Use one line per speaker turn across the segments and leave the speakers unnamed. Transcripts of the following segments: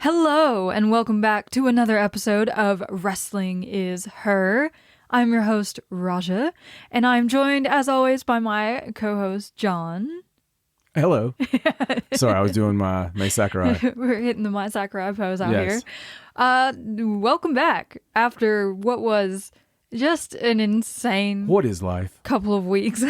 Hello, and welcome back to another episode of Wrestling is Her. I'm your host, Raja, and I'm joined, as always, by my co-host, John.
Hello. Sorry, I was doing my Mai Sakurai.
We're hitting the Mai Sakurai pose out
Yes.
here. Welcome back after what was just an insane
What is life?
couple of weeks.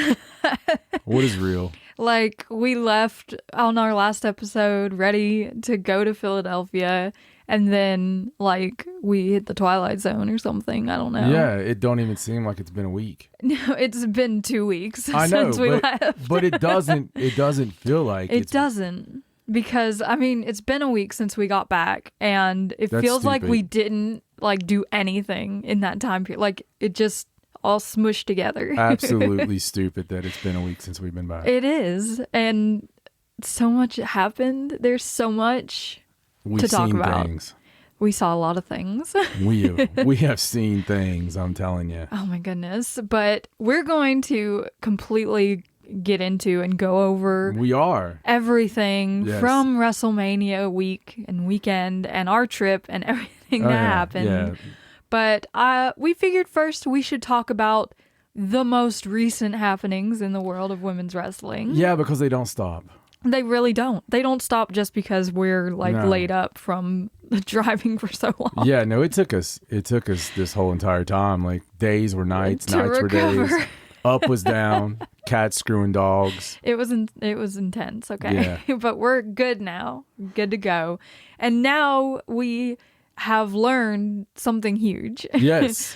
What is real?
Like, we left on our last episode ready to go to Philadelphia, and then, like, we hit the Twilight Zone or something. I don't know.
Yeah, it don't even seem like it's been a week.
No, it's been 2 weeks
I know,
since we
but,
left.
but it doesn't feel like
It doesn't. Because, I mean, it's been a week since we got back, and it
That's
feels like
stupid.
we didn't, like, do anything in that time period. Like, it just all smushed together.
absolutely stupid that it's been a week since we've been back.
It is. And so much happened. There's so much
We've
to talk
seen
about.
things.
We saw a lot of things.
We have seen things, I'm telling you.
Oh my goodness. But we're going to completely get into and go over
We are.
everything
Yes.
from WrestleMania week and weekend and our trip and everything that happened.
Yeah.
But we figured first we should talk about the most recent happenings in the world of women's wrestling.
Yeah, because they don't stop.
They really don't. They don't stop just because we're like
No.
laid up from driving for so long.
Yeah, no, it took us this whole entire time. Like days were nights,
To
nights
recover.
were days. Up was down, cats screwing dogs.
It was intense, okay?
Yeah.
But we're good now. Good to go. And now we have learned something huge.
Yes.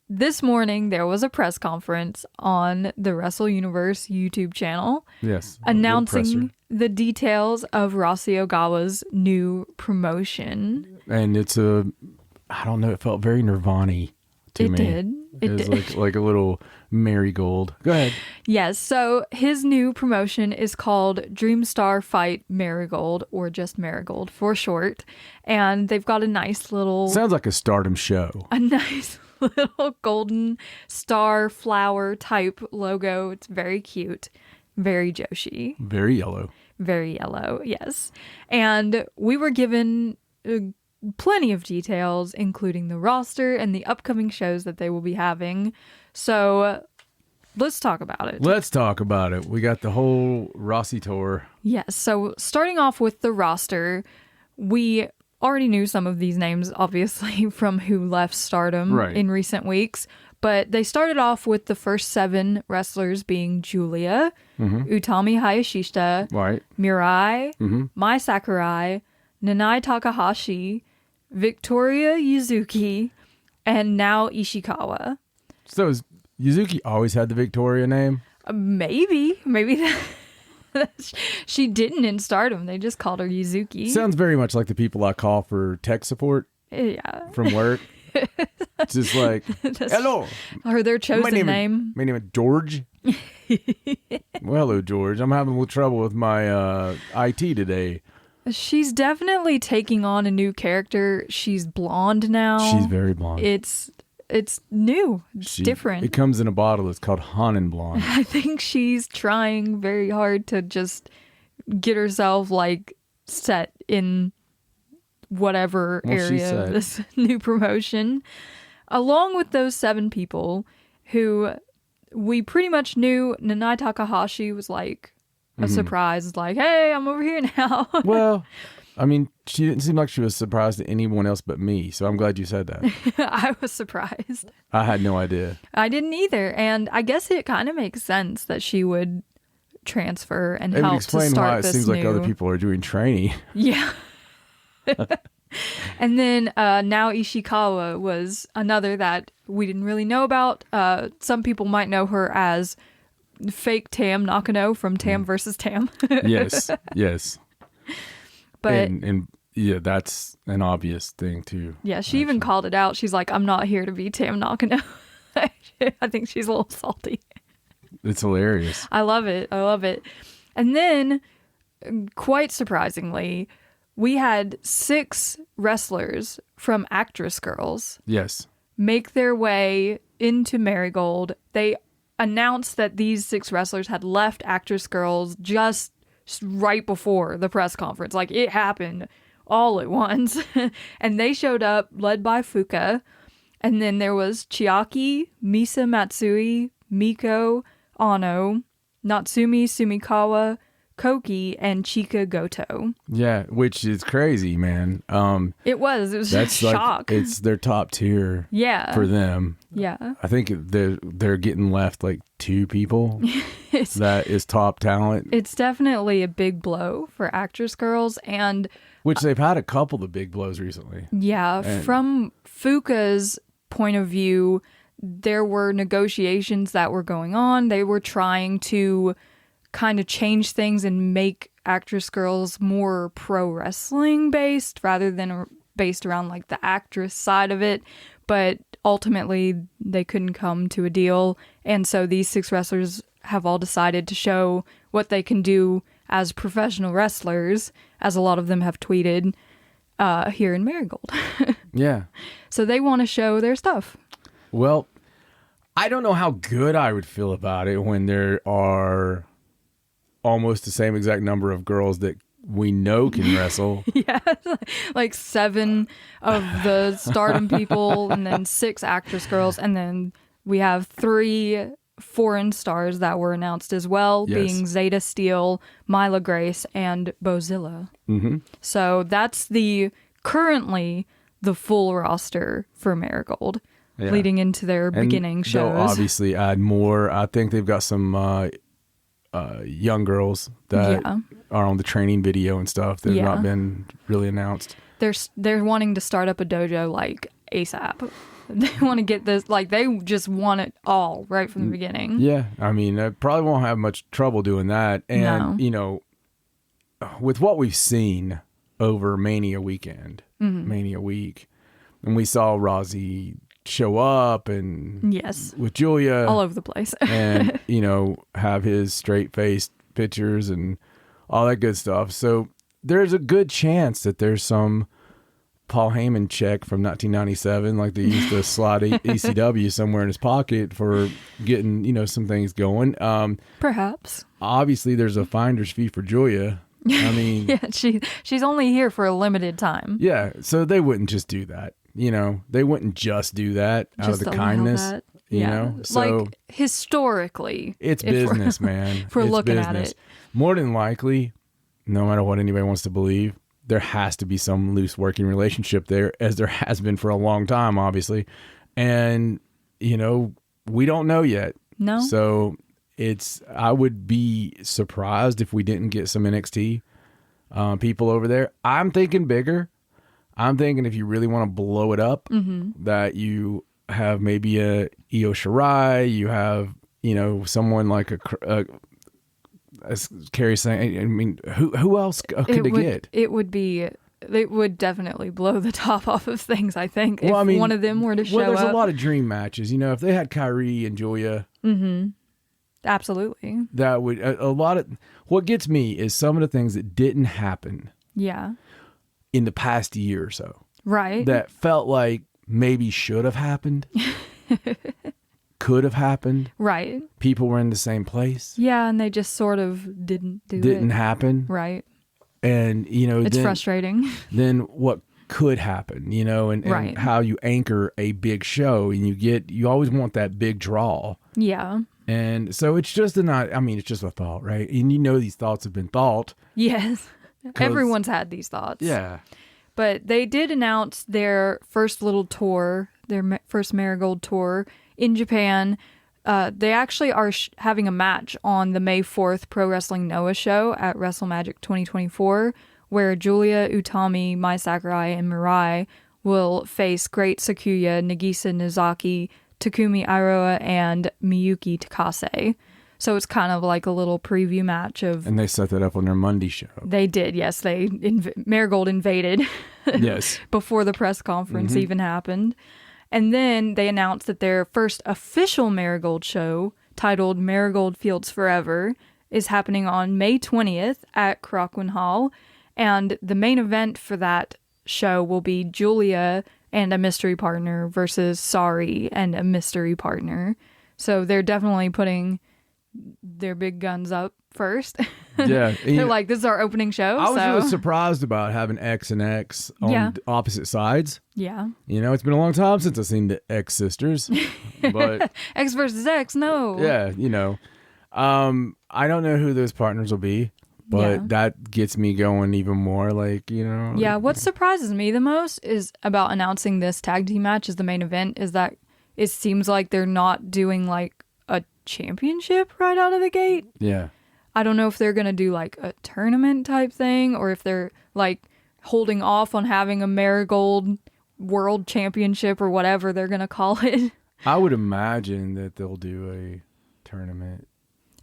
This morning there was a press conference on the Wrestle Universe YouTube channel
Yes.
announcing the details of Rossy Ogawa's new promotion.
And it's I don't know, it felt very Nirvana to
It
me.
did. It
was
did.
like a little Marigold. Go ahead.
Yes, so his new promotion is called Dreamstar Fight Marigold, or just Marigold for short. And they've got a nice little
Sounds like a Stardom show.
little golden star flower type logo. It's very cute, very Joshi,
Very yellow.
very yellow. Yes. And we were given plenty of details, including the roster and the upcoming shows that they will be having. So let's talk about it.
Let's talk about it. We got the whole Rossy tour.
Yes. So starting off with the roster, we already knew some of these names, obviously, from who left Stardom
Right.
in recent weeks. But they started off with the first 7 wrestlers being Julia, Utami Hayashishita,
Right.
Mirai, Mai Sakurai, Nanai Takahashi, Victoria Yuzuki, and now Ishikawa.
So is Yuzuki always had the Victoria name?
Maybe she didn't in Stardom. They just called her Yuzuki.
Sounds very much like the people I call for tech support
Yeah.
from work. Just like, hello.
Or their chosen name.
My name is George. Well, hello, George. I'm having a little trouble with my IT today.
She's definitely taking on a new character. She's blonde now.
She's very blonde.
It's new. It's different.
It comes in a bottle. It's called Hanen Blonde.
I think she's trying very hard to just get herself like set in whatever area of this new promotion. Along with those 7 people who we pretty much knew. Nanai Takahashi was like a surprise, like, hey, I'm over here now.
Well, I mean, she didn't seem like she was surprised at anyone else but me, so I'm glad you said that.
I was surprised.
I had no idea.
I didn't either, and I guess it kind of makes sense that she would transfer and
It would
help to
explain
start
why it
this
seems like
new-
other people are doing training.
Yeah. And then now Ishikawa was another that we didn't really know about. Some people might know her as fake Tam Nakano from Tam versus Tam.
Yes, yes.
But
and yeah, that's an obvious thing too.
yeah, she even called it out. She's like, I'm not here to be Tam Nakano. I think she's a little salty.
It's hilarious.
I love it. I love it. And then, quite surprisingly, we had 6 wrestlers from Actress Girls
Yes.
make their way into Marigold. They announced that these 6 wrestlers had left Actress Girls just right before the press conference. Like, it happened all at once. And they showed up led by Fuka. And then there was Chiaki, Misa Matsui, Miko, Ano, Natsumi Sumikawa, Koki, and Chika Goto.
Yeah, which is crazy, man.
It was just a shock.
It's their top tier.
Yeah.
For them.
Yeah.
I think they're getting left like 2 people that is top talent.
It's definitely a big blow for actress girls, and
which they've had a couple of big blows recently.
Yeah, from Fuka's point of view, there were negotiations that were going on. They were trying to kind of change things and make actress girls more pro wrestling based rather than based around like the actress side of it. But ultimately they couldn't come to a deal. And so these 6 wrestlers have all decided to show what they can do as professional wrestlers, as a lot of them have tweeted here in Marigold.
Yeah.
So they want to show their stuff.
Well, I don't know how good I would feel about it when there are almost the same exact number of girls that we know can wrestle.
Yeah, like 7 of the Stardom people, and then 6 actress girls, and then we have 3 foreign stars that were announced as well, being Zeta Steel, Myla Grace, and Bozilla. Mm-hmm. So that's currently the full roster for Marigold, leading into their beginning shows.
They'll obviously add more. I think they've got some young girls that are on the training video and stuff that have not been really announced.
They're wanting to start up a dojo like ASAP. They want to get this, like they just want it all right from the beginning.
Yeah, I mean, I probably won't have much trouble doing that. And you know, with what we've seen over Mania weekend, Mania week, and we saw Rossy show up and with Julia
all over the place,
and you know, have his straight faced pictures and all that good stuff. So there's a good chance that there's some Paul Heyman check from 1997, like they used to slide ECW somewhere in his pocket for getting, you know, some things going.
Perhaps.
Obviously, there's a finder's fee for Julia. I mean,
yeah, she's only here for a limited time.
Yeah, so they wouldn't just do that. You know, they wouldn't just do that out of the kindness. You know, so
like historically,
it's business, man.
If we're looking at it,
more than likely, no matter what anybody wants to believe, there has to be some loose working relationship there, as there has been for a long time, obviously. And, you know, we don't know yet.
No.
So I would be surprised if we didn't get some NXT people over there. I'm thinking bigger. I'm thinking if you really want to blow it up, that you have maybe a Io Shirai, you have, you know, someone like as Carrie's saying, I mean, who else could they get?
It would definitely blow the top off of things, I think,
well,
if
I mean,
one of them were to show up.
Well, there's a lot of dream matches. You know, if they had Kyrie and Julia.
Mm-hmm. Absolutely.
That would, a lot of, what gets me is some of the things that didn't happen.
Yeah.
In the past year or so.
Right.
That felt like maybe should have happened. Could have happened.
Right.
People were in the same place.
Yeah, and they just sort of didn't
happen.
Right.
And, you know,
it's frustrating.
Then what could happen, you know, and how you anchor a big show, and you always want that big draw.
Yeah.
And so it's just it's just a thought, right? And you know, these thoughts have been thought.
Yes. Everyone's had these thoughts.
Yeah.
But they did announce their first little tour, their first Marigold tour in Japan. They actually are having a match on the May 4th Pro Wrestling Noah show at WrestleMagic 2024, where Julia, Utami, Mai Sakurai, and Mirai will face Great Sakuya, Nagisa Nozaki, Takumi Iroha, and Miyuki Takase. So it's kind of like a little preview match of...
And they set that up on their Monday show.
They did, yes. Marigold invaded.
Yes.
Before the press conference even happened. And then they announced that their first official Marigold show, titled Marigold Fields Forever, is happening on May 20th at Korakuen Hall. And the main event for that show will be Julia and a mystery partner versus Sari and a mystery partner. So they're definitely putting their big guns up first.
Yeah.
They're like, this is our opening show.
I was really surprised about having X and X on opposite sides.
Yeah.
It's been a long time since I've seen the X sisters. But
X versus X, no.
Yeah, I don't know who those partners will be, but that gets me going even more, like,
Yeah, what surprises me the most is about announcing this tag team match as the main event is that it seems like they're not doing like a championship right out of the gate.
Yeah.
I don't know if they're going to do like a tournament type thing or if they're like holding off on having a Marigold World Championship or whatever they're going to call it.
I would imagine that they'll do a tournament.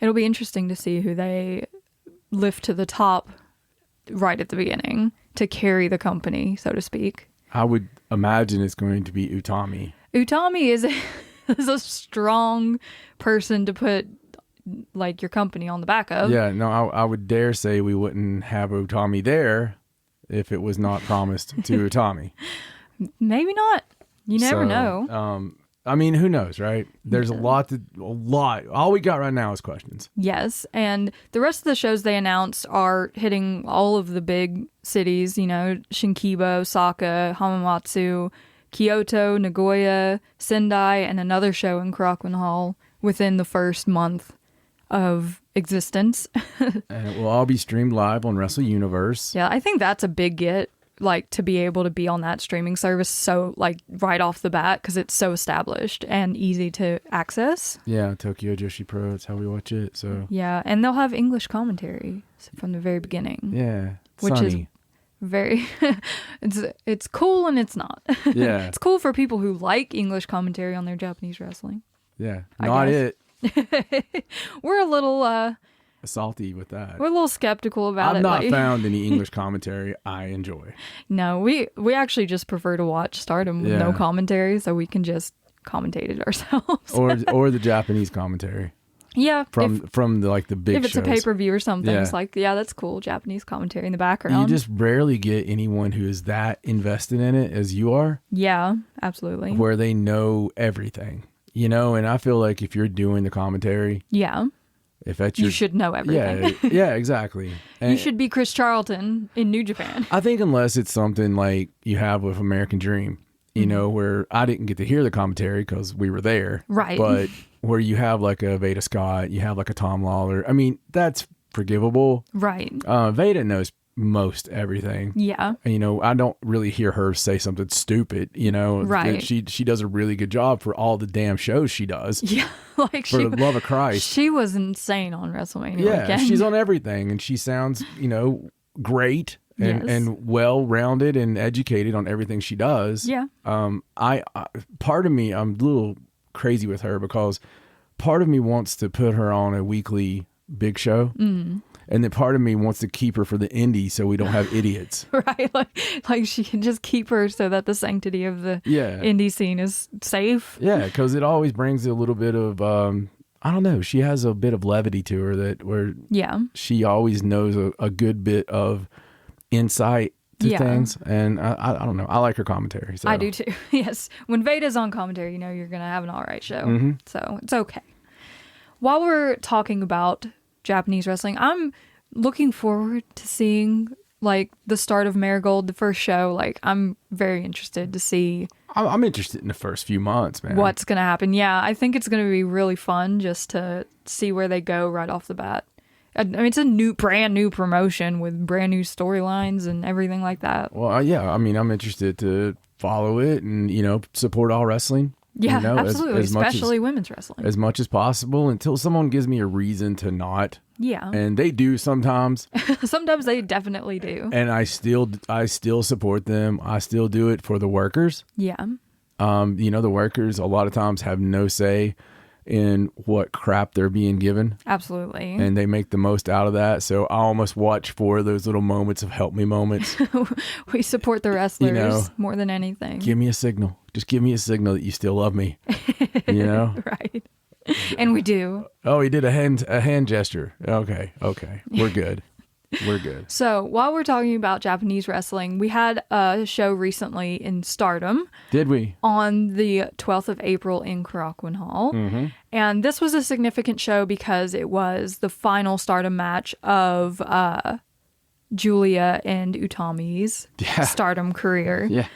It'll be interesting to see who they lift to the top right at the beginning to carry the company, so to speak.
I would imagine it's going to be Utami.
Utami is a strong person to put like your company on the back of.
Yeah, no, I would dare say we wouldn't have Utami there if it was not promised to Utami.
Maybe not. You never know.
I mean, who knows, right? There's a lot. All we got right now is questions.
Yes, and the rest of the shows they announced are hitting all of the big cities, Shinkiba, Osaka, Hamamatsu, Kyoto, Nagoya, Sendai, and another show in Korakuen Hall within the first month of existence.
And it will all be streamed live on Wrestle Universe.
Yeah, I think that's a big get, like, to be able to be on that streaming service so, like, right off the bat, because it's so established and easy to access.
Yeah, Tokyo Joshi Pro, that's how we watch it, so.
Yeah, and they'll have English commentary from the very beginning.
Yeah,
which
sunny.
Is very, it's cool and it's not.
Yeah.
It's cool for people who like English commentary on their Japanese wrestling.
Yeah, not it.
We're a little
salty with that.
We're a little skeptical about
I've
it.
not found any English commentary I enjoy.
No, we actually just prefer to watch Stardom with no commentary, so we can just commentate it ourselves.
or the Japanese commentary.
Yeah,
from the big
if it's
shows.
a pay-per-view or something, it's like, yeah, that's cool. Japanese commentary in the background.
You just rarely get anyone who is that invested in it as you are.
Yeah, absolutely.
Where they know everything, and I feel like if you're doing the commentary, if that's
you should know everything.
Yeah, exactly. And
you should be Chris Charlton in New Japan.
I think unless it's something like you have with American Dream, where I didn't get to hear the commentary because we were there,
right?
But where you have like a Veda Scott, you have like a Tom Lawler. I mean, that's forgivable,
right?
Veda knows most everything.
Yeah.
I don't really hear her say something stupid,
Right.
She does a really good job for all the damn shows she does.
Yeah. Like
for the love of Christ.
She was insane on WrestleMania.
Yeah.
weekend.
She's on everything and she sounds, great and well-rounded and educated on everything she does.
Yeah.
I part of me, I'm a little crazy with her because part of me wants to put her on a weekly big show. Mm-hmm. And then part of me wants to keep her for the indie so we don't have idiots.
Right. Like she can just keep her so that the sanctity of the indie scene is safe.
Yeah, because it always brings a little bit of, I don't know, she has a bit of levity to her where she always knows a good bit of insight to things. And I don't know, I like her commentary. So.
I do too. Yes. When Veda's on commentary, you're going to have an all right show.
Mm-hmm.
So it's okay. While we're talking about Japanese wrestling, I'm looking forward to seeing like the start of Marigold, the first show. Like, I'm very interested to see.
I'm interested in the first few months, man.
What's going to happen. Yeah, I think it's going to be really fun just to see where they go right off the bat. I mean, it's a brand new promotion with brand new storylines and everything like that.
Well, yeah, I mean, I'm interested to follow it and, support all wrestling.
Yeah, absolutely. Especially women's wrestling.
As much as possible until someone gives me a reason to not.
Yeah.
And they do sometimes.
Sometimes they definitely do.
And I still support them. I still do it for the workers.
Yeah.
The workers a lot of times have no say in what crap they're being given.
Absolutely.
And they make the most out of that. So I almost watch for those little moments of help me moments.
We support the wrestlers more than anything.
Give me a signal. Just give me a signal that you still love me.
Right. And we do.
Oh, he did a hand gesture. Okay. We're good. We're good.
So while we're talking about Japanese wrestling, we had a show recently in Stardom.
Did we?
On the 12th of April in Korakuen Hall.
Mm-hmm.
And this was a significant show because it was the final Stardom match of Julia and Utami's Stardom career.
Yeah.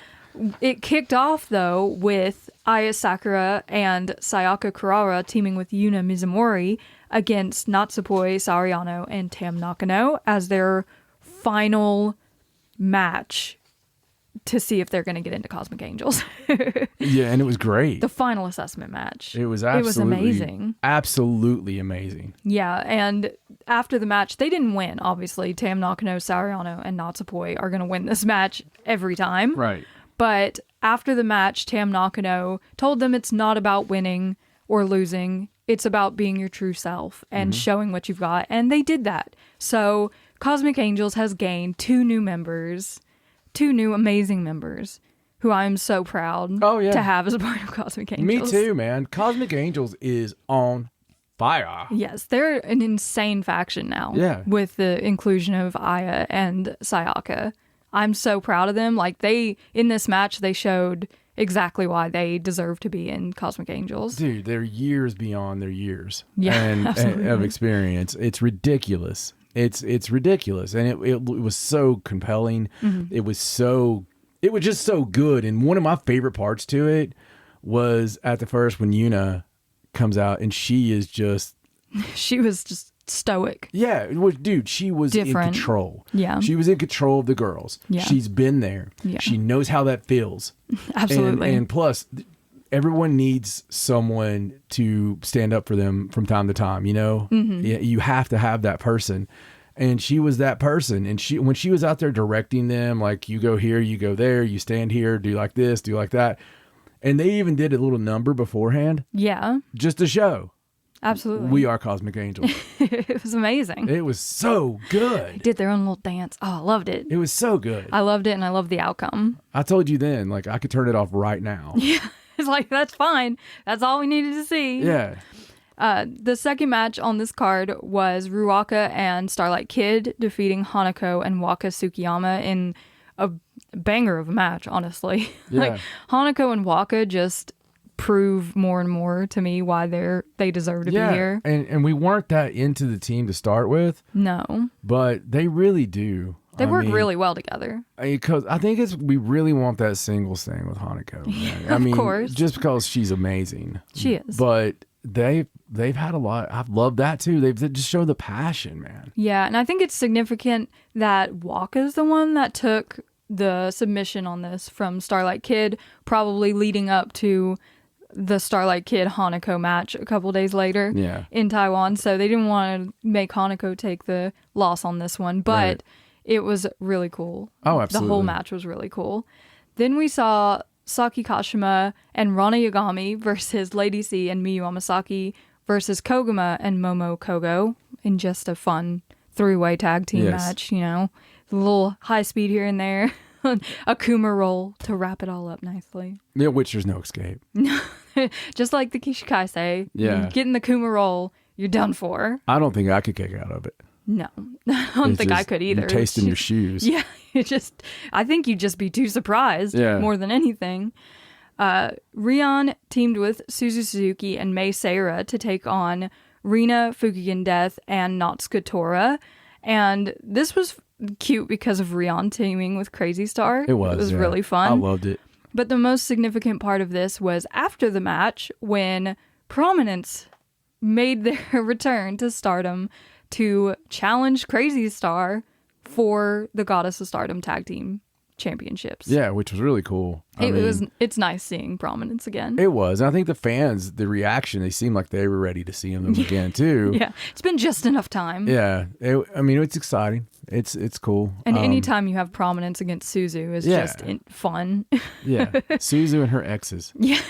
It kicked off, though, with Aya Sakura and Sayaka Kurara teaming with Yuna Mizumori against Natsupoi Sariano and Tam Nakano as their final match to see if they're going to get into Cosmic Angels.
Yeah, and it was great.
The final assessment match.
It was
amazing.
Absolutely amazing.
Yeah, and after the match, they didn't win, obviously. Tam Nakano, Sariano, and Natsupoi are going to win this match every time.
Right.
But after the match, Tam Nakano told them it's not about winning or losing. It's about being your true self and showing what you've got. And they did that. So Cosmic Angels has gained 2 new members, 2 new amazing members, who I am so proud to have as a part of Cosmic Angels.
Me too, man. Cosmic Angels is on fire.
Yes, they're an insane faction now.
Yeah.
With the inclusion of Aya and Sayaka. I'm so proud of them. Like, in this match, they showed exactly why they deserve to be in Cosmic Angels.
Dude, they're years beyond their years
and
of experience. It's ridiculous. It's ridiculous. And it was so compelling.
Mm-hmm.
It was just so good. And one of my favorite parts to it was at the first when Yuna comes out and she is just...
She was just stoic.
Yeah, dude, she was
different.
In control.
Yeah.
She was in control of the girls.
Yeah.
She's been there. Yeah. She knows how that feels.
Absolutely.
And plus, everyone needs someone to stand up for them from time to time, you know? Mm-hmm. You have to have that person. And she was that person. And when she was out there directing them, like, you go here, you go there, you stand here, do like this, do like that. And they even did a little number beforehand.
Yeah.
Just to show.
Absolutely.
We are Cosmic Angels.
It was amazing.
It was so good.
They did their own little dance. Oh, I loved it.
It was so good.
I loved it, and I loved the outcome.
I told you then, like, I could turn it off right now.
Yeah. It's like, that's fine. That's all we needed to see.
Yeah.
The second match on this card was Ruaka and Starlight Kid defeating Hanako and Waka Tsukiyama in a banger of a match, honestly.
Yeah.
Like, Hanako and Waka just prove more and more to me why they deserve to be here.
And we weren't that into the team to start with.
No.
But they really do.
They work really well together.
Because I think we really want that singles thing with Hanako. Man.
Of course.
Just because she's amazing.
She is.
But they've had a lot. I've loved that too. They just show the passion, man.
Yeah, and I think it's significant that Waka's the one that took the submission on this from Starlight Kid, probably leading up to the Starlight Kid Hanako match a couple days later in Taiwan. So they didn't want to make Hanako take the loss on this one, but it was really cool.
Oh, absolutely.
The whole match was really cool. Then we saw Saki Kashima and Rana Yagami versus Lady C and Miyu Amasaki versus Koguma and Momo Kogo in just a fun 3-way tag team match, you know, a little high speed here and there. A Kuma roll to wrap it all up nicely.
Yeah, which there's no escape.
Just like the Kishikaise.
Yeah.
You get in the Kuma roll, you're done for.
I don't think I could kick out of it.
No. I don't think I could either.
You're tasting your shoes.
Yeah. I think you'd just be too surprised more than anything. Rion teamed with Suzu Suzuki and Mei Seira to take on Rina, Fukigen Death, and Natsuka Tora. And this was cute because of Rion teaming with Crazy Star.
It was
really fun.
I loved it.
But the most significant part of this was after the match when Prominence made their return to Stardom to challenge Crazy Star for the Goddess of Stardom Tag Team Championships.
Yeah, which was really cool.
It's nice seeing Prominence again.
It was. And I think the fans, the reaction, they seemed like they were ready to see them again too.
Yeah, it's been just enough time.
Yeah, it's exciting. It's cool.
And anytime you have Prominence against Suzu is just fun.
Yeah, Suzu and her exes.
Yeah,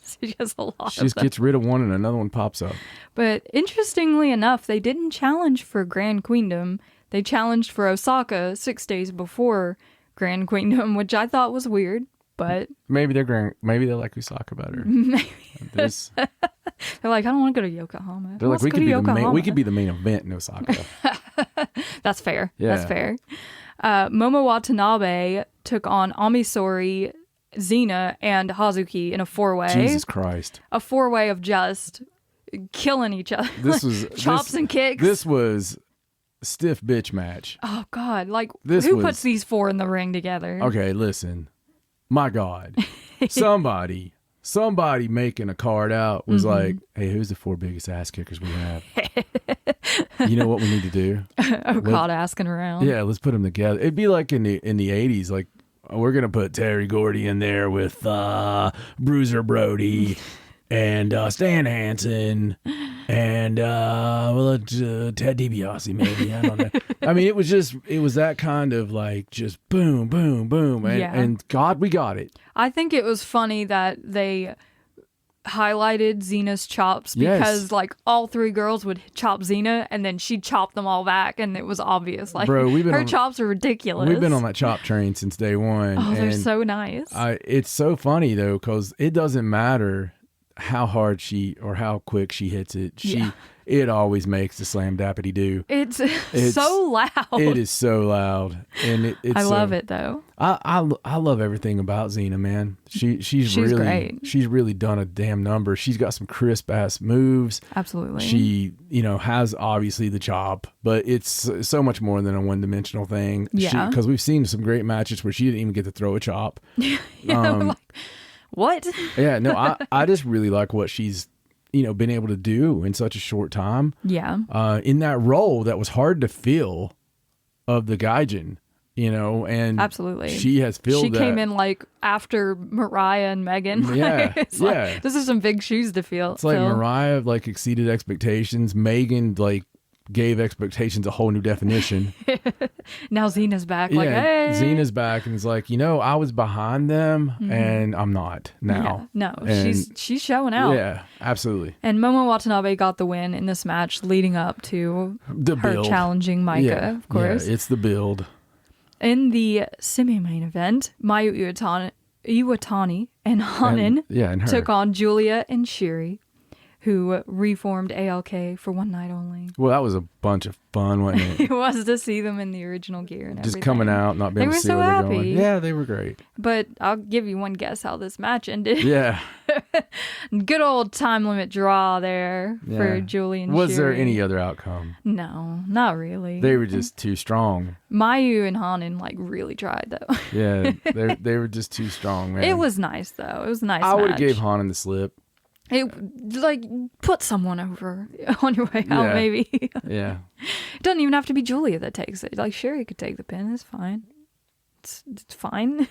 she has a lot.
She just gets rid of one and another one pops up.
But interestingly enough, they didn't challenge for Grand Queendom. They challenged for Osaka 6 days before Grand Queendom, which I thought was weird, but
maybe they like Osaka better.
Maybe they're like, I don't want to go to Yokohama.
They're like, we could be the main event in Osaka.
That's fair.
Yeah.
That's fair. Momo Watanabe took on Amisori, Xena, and Hazuki in a 4-way.
Jesus Christ.
A 4-way of just killing each other.
This was
chops and kicks.
This was stiff bitch match.
Oh God! Like who puts these 4 in the ring together?
Okay, listen. My God, somebody making a card out was like, "Hey, who's the 4 biggest ass kickers we have? You know what we need to do?"
God, asking around.
Yeah, let's put them together. It'd be like in the 80s, like we're gonna put Terry Gordy in there with Bruiser Brody. And Stan Hansen and Ted DiBiase, maybe. I don't know. I mean, it was that kind of like just boom, boom, boom. And God, we got it.
I think it was funny that they highlighted Xena's chops because like all 3 girls would chop Xena and then she'd chop them all back and it was obvious. Like,
bro, her
chops are ridiculous.
We've been on that chop train since day one.
Oh, they're so nice.
It's so funny though, because it doesn't matter how hard or how quick she hits it. It always makes the slam dappity do.
It's so loud.
It is so loud, and
I love it though.
I love everything about Xena, man. She's really
great.
She's really done a damn number. She's got some crisp ass moves.
Absolutely.
She has obviously the chop, but it's so much more than a one dimensional thing.
Yeah.
Because we've seen some great matches where she didn't even get to throw a chop.
Like, what?
Yeah, no, I just really like what she's, been able to do in such a short time.
Yeah.
In that role that was hard to fill of the Gaijin, and
absolutely.
she has filled that.
She came in like after Mariah and Megan.
Yeah.
Like, this is some big shoes to fill.
It's like Mariah like exceeded expectations. Megan like gave expectations a whole new definition.
Now Xena's back. Like, hey.
Xena's back and is like, I was behind them and I'm not now.
Yeah, no, and she's showing out.
Yeah, absolutely.
And Momo Watanabe got the win in this match leading up to
her
build. Challenging Micah, of course.
Yeah, it's the build.
In the semi-main event, Mayu Iwatani and Hanan took on Julia and Shiri, who reformed ALK for one night only.
Well, that was a bunch of fun, wasn't it?
It was to see them in the original gear and everything.
Just coming out, not being able to see where they're going. Yeah, they were great.
But I'll give you one guess how this match ended.
Yeah.
Good old time limit draw there for Julie and Shiri.
Was there any other outcome?
No, not really.
They were just too strong.
Mayu and Hanan really tried though.
Yeah, they were just too strong, man.
It was nice though. It was a nice match.
I would have gave Hanan the slip.
Put someone over on your way out, maybe.
Yeah.
It doesn't even have to be Julia that takes it. Like, Sherry could take the pin. It's fine. It's fine.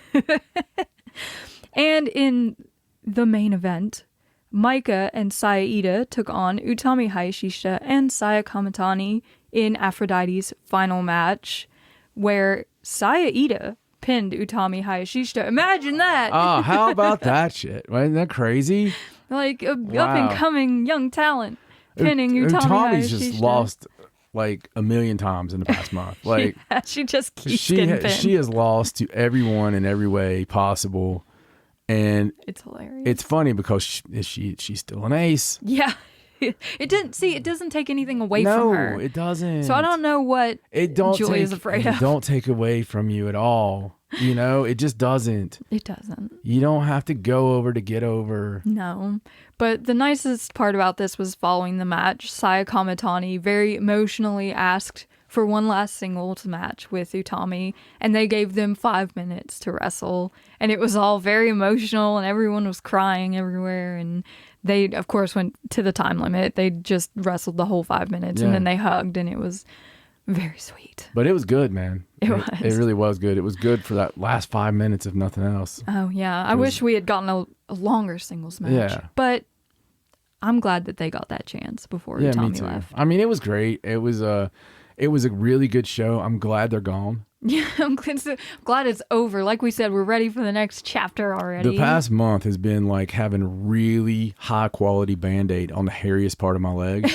And in the main event, Micah and Saya Ida took on Utami Hayashishita and Saya Kamitani in Aphrodite's final match, where Saya Ida pinned Utami Hayashishita. Imagine that!
Oh, how about that shit? Wasn't that crazy?
Like a up-and-coming young talent pinning Utami
Utami's
Hayashishita.
just lost like a million times in the past month. Like
she just keeps getting pinned.
She has lost to everyone in every way possible, and
it's hilarious.
It's funny because she's still an ace.
Yeah. It doesn't take anything away from her.
No, it doesn't.
So I don't know what Julia's afraid of.
It don't take away from you at all. It just doesn't.
It doesn't.
You don't have to go over to get over.
No. But the nicest part about this was following the match, Saya Kamitani very emotionally asked for one last singles match with Utami, and they gave them 5 minutes to wrestle. And it was all very emotional, and everyone was crying everywhere, and they, of course, went to the time limit. They just wrestled the whole 5 minutes, and then they hugged, and it was very sweet.
But it was good, man. It really was good. It was good for that last 5 minutes, if nothing else.
Oh, yeah. I wish we had gotten a longer singles match. Yeah. But I'm glad that they got that chance before Tommy left.
I mean, it was great. It was a really good show. I'm glad they're gone.
Yeah, I'm glad it's over. Like we said, we're ready for the next chapter already.
The past month has been like having a really high quality Band-Aid on the hairiest part of my leg.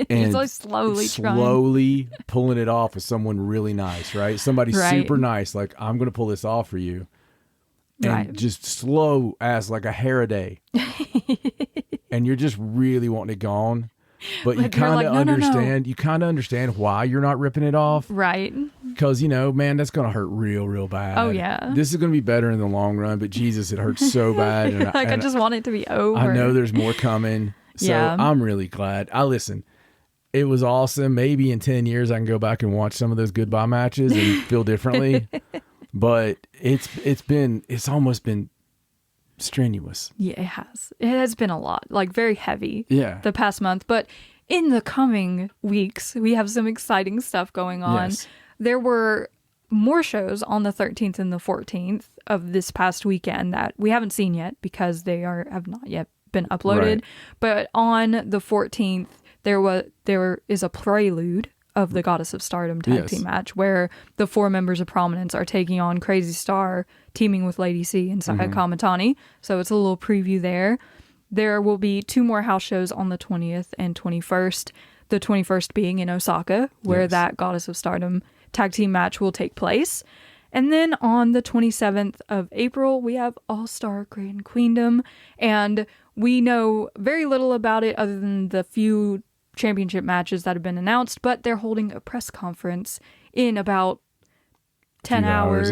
And
like
slowly pulling it off with someone really nice, right? Somebody super nice, like, I'm going to pull this off for you. And just slow as like a hair a day. And you're just really wanting it gone. But you kind of understand. No. You kind of understand why you're not ripping it off,
right?
Because man, that's gonna hurt real bad.
Oh yeah,
this is gonna be better in the long run. But Jesus, it hurts so bad. And
I just want it to be over.
I know there's more coming. So I'm really glad. Listen. It was awesome. Maybe in 10 years I can go back and watch some of those goodbye matches and feel differently. But it's almost been strenuous.
Yeah, it has. It has been a lot, like very heavy.
Yeah.
The past month, but in the coming weeks, we have some exciting stuff going on. Yes. There were more shows on the 13th and the 14th of this past weekend that we haven't seen yet because they have not yet been uploaded. Right. But on the 14th, there is a prelude of the Goddess of Stardom tag team match where the 4 members of Prominence are taking on Crazy Star, teaming with Lady C and Saya Kamatani. So it's a little preview there. There will be 2 more house shows on the 20th and 21st. The 21st being in Osaka, where that Goddess of Stardom tag team match will take place. And then on the 27th of April, we have All-Star Grand Queendom. And we know very little about it other than the few championship matches that have been announced, but they're holding a press conference in about 10 hours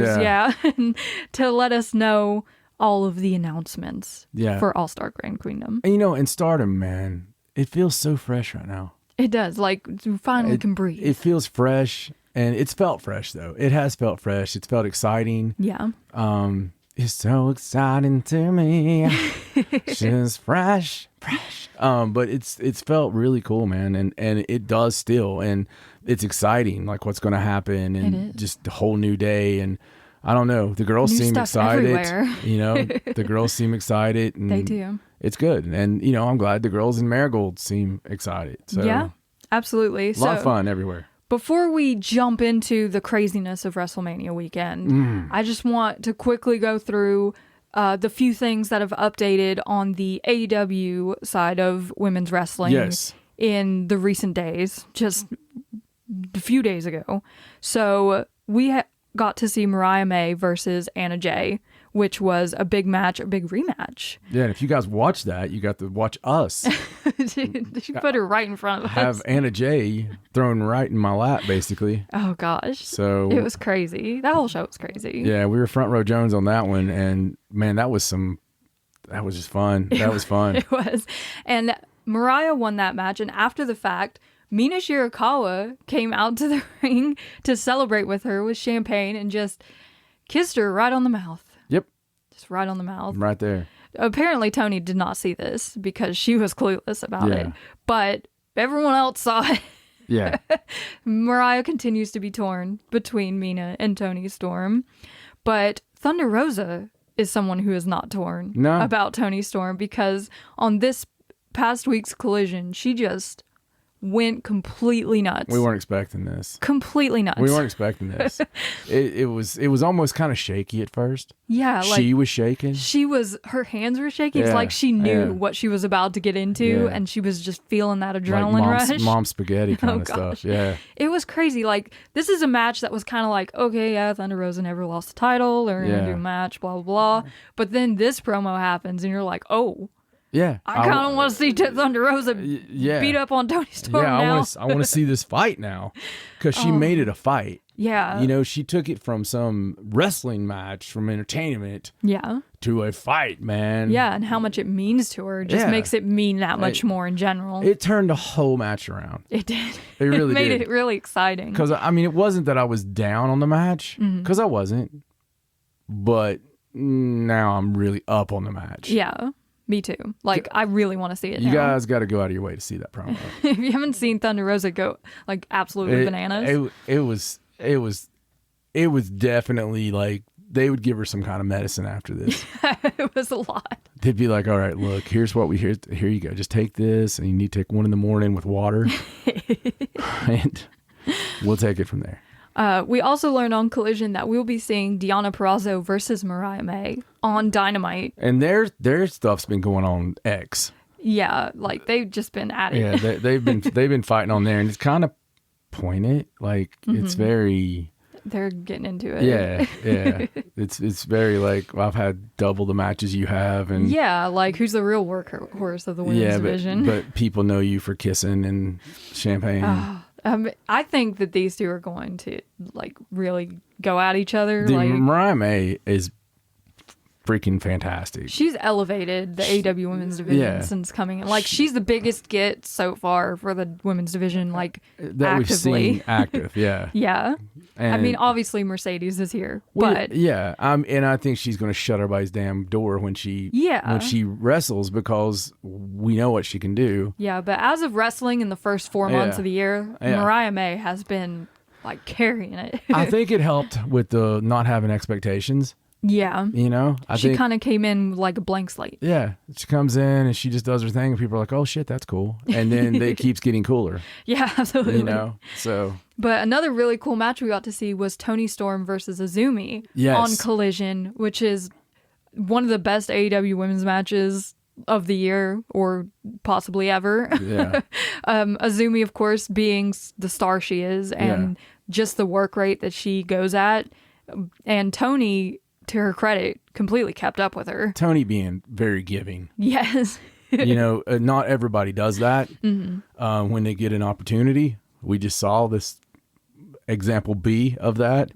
to let us know all of the announcements for All-Star Grand Queendom.
And in Stardom, man, it feels so fresh right now.
It does. Like, you finally can breathe.
It feels fresh, and it's felt fresh, though. It has felt fresh. It's felt exciting.
Yeah.
It's so exciting to me. Just fresh. But it's felt really cool, man, and it does still, and it's exciting, like what's going to happen, and just the whole new day, and I don't know, the girls seem excited. The girls seem excited, and
they do.
It's good, and I'm glad the girls in Marigold seem excited. So
yeah, absolutely,
a lot of fun everywhere.
Before we jump into the craziness of WrestleMania weekend, I just want to quickly go through the few things that have updated on the AEW side of women's wrestling in the recent days, just a few days ago. So we got to see Mariah May versus Anna Jay, which was a big match, a big rematch.
Yeah, and if you guys watch that, you got to watch us.
She put her right in front of us.
Have Anna Jay thrown right in my lap, basically.
Oh, gosh.
So
it was crazy. That whole show was crazy.
Yeah, we were front row Jones on that one, and man, that was just fun. That was fun.
It was. And Mariah won that match, and after the fact, Mina Shirakawa came out to the ring to celebrate with her with champagne and just kissed her right on the mouth.
Yep.
Just right on the mouth.
Right there.
Apparently, Tony did not see this because she was clueless about it. But everyone else saw it.
Yeah.
Mariah continues to be torn between Mina and Toni Storm. But Thunder Rosa is someone who is not torn about Toni Storm because on this past week's Collision, she just went completely nuts.
We weren't expecting this.
Completely nuts.
We weren't expecting this. It was almost kind of shaky at first.
Yeah,
she was shaking.
Her hands were shaking. It's like she knew what she was about to get into, and she was just feeling that adrenaline rush.
Mom spaghetti kind of stuff. Yeah,
it was crazy. Like, this is a match that was kind of like, okay, yeah, Thunder Rosa never lost the title. They're gonna do a match, blah blah blah. But then this promo happens, and you're like, oh.
Yeah,
I kind of want to see Thunder Rosa beat up on Toni Storm now.
I want to see this fight now because she made it a fight.
Yeah.
She took it from some wrestling match, from entertainment to a fight, man.
Yeah, and how much it means to her just makes it mean that much more in general.
It turned the whole match around.
It did.
It really
made it really exciting.
Because, it wasn't that I was down on the match, because I wasn't, but now I'm really up on the match.
Yeah. Me too. Like, I really want to see it.
You guys got to go out of your way to see that promo.
If you haven't seen Thunder Rosa go like absolutely bananas,
it was definitely like they would give her some kind of medicine after this.
It was a lot.
They'd be like, "All right, look, here's what we here you go. Just take this, and you need to take one in the morning with water, and we'll take it from there."
We also learned on Collision that we'll be seeing Deonna Purrazzo versus Mariah May on Dynamite.
And their stuff's been going on X.
Yeah, like they've just been at it.
Yeah, they've been fighting on there, and it's kind of pointed. Like it's very
they're getting into it.
Yeah. It's very like, well, I've had double the matches you have, and
yeah, like who's the real workhorse of the women's division?
But people know you for kissing and champagne.
I think that these two are going to like really go at each other.
Dude,
like
Mariah May is freaking fantastic.
She's elevated the AEW women's division since coming in. Like she's the biggest get so far for the women's division, like
that
actively.
We've seen active, yeah.
Yeah.
And
I mean, obviously Mercedes is here, but
and I think she's going to shut everybody's damn door when she wrestles, because we know what she can do.
Yeah, but as of wrestling in the first 4 months of the year, Mariah May has been like carrying it.
I think it helped with the not having expectations.
Yeah.
You know?
She kind of came in like a blank slate.
Yeah. She comes in and she just does her thing and people are like, oh shit, that's cool. And then it keeps getting cooler.
Yeah, absolutely.
You know? So.
But another really cool match we got to see was Toni Storm versus Azumi on Collision, which is one of the best AEW women's matches of the year or possibly ever.
Yeah.
Azumi, of course, being the star she is and just the work rate that she goes at. And Toni, to her credit, completely kept up with her.
Toni being very giving.
Yes.
You know, not everybody does that when they get an opportunity. We just saw this example B of that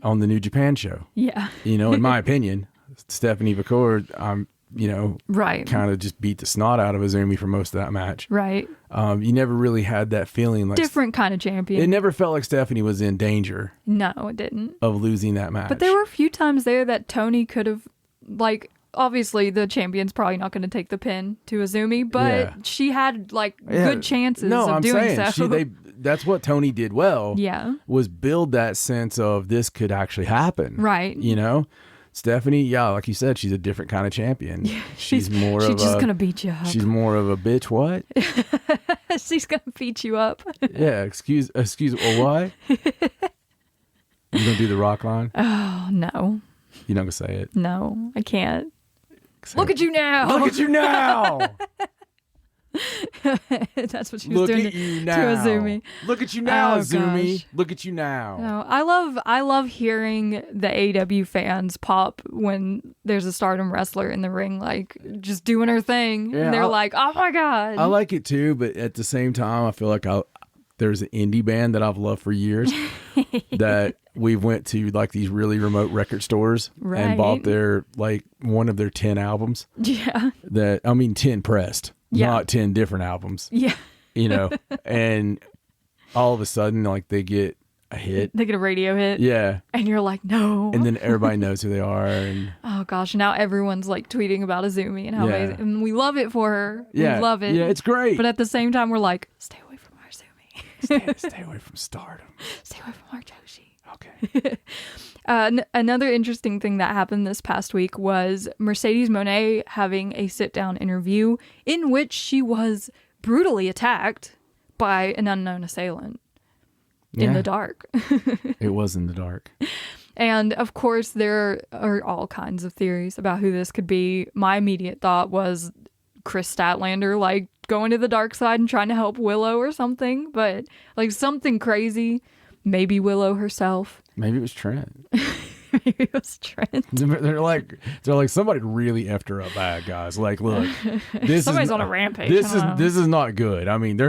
on the New Japan show.
Yeah.
You know, in my opinion, Stephanie Vacates, kind of just beat the snot out of Azumi for most of that match.
Right.
You never really had that feeling like
different kind of champion.
It never felt like Stephanie was in danger.
No, it didn't.
Of losing that match.
But there were a few times there that Toni could have, like, obviously the champion's probably not going to take the pin to Azumi, but she had like good chances of doing so.
That's what Toni did well.
Yeah.
Was build that sense of this could actually happen.
Right.
You know? Stephanie, like you said, she's a different kind of champion. Yeah,
she's just gonna beat you up.
She's more of a bitch. What?
She's gonna beat you up.
Yeah. Excuse. What? You gonna do the rock line?
Oh no.
You're not gonna say it.
No, I can't. Look at you now.
Look at you now.
That's what she was doing to Azumi.
Look at you now, Azumi. Look at you now.
No, I love hearing the AEW fans pop when there's a Stardom wrestler in the ring, like just doing her thing. Yeah, and they're like, oh my God.
I like it too, but at the same time, I feel like there's an indie band that I've loved for years that we went to like these really remote record stores and bought their like one of their 10 albums.
Yeah.
10 pressed. Yeah. Not 10 different albums.
Yeah.
You know, and all of a sudden, like, they get a hit.
They get a radio hit.
Yeah.
And you're like, no.
And then everybody knows who they are. And
oh, gosh. Now everyone's, like, tweeting about Azumi and how amazing. And we love it for her.
Yeah.
We love it.
Yeah, it's great.
But at the same time, we're like, stay away from our Azumi.
Stay away from Stardom.
Stay away from our Joshi.
Okay.
Another interesting thing that happened this past week was Mercedes Moné having a sit-down interview in which she was brutally attacked by an unknown assailant in the dark.
It was in the dark.
And of course, there are all kinds of theories about who this could be. My immediate thought was Chris Statlander, like going to the dark side and trying to help Willow or something, but like something crazy. Maybe Willow herself.
Maybe it was Trent.
Maybe it was Trent.
They're like somebody really effed her up bad, guys. Like, look,
somebody's on a rampage.
This is not good. I mean,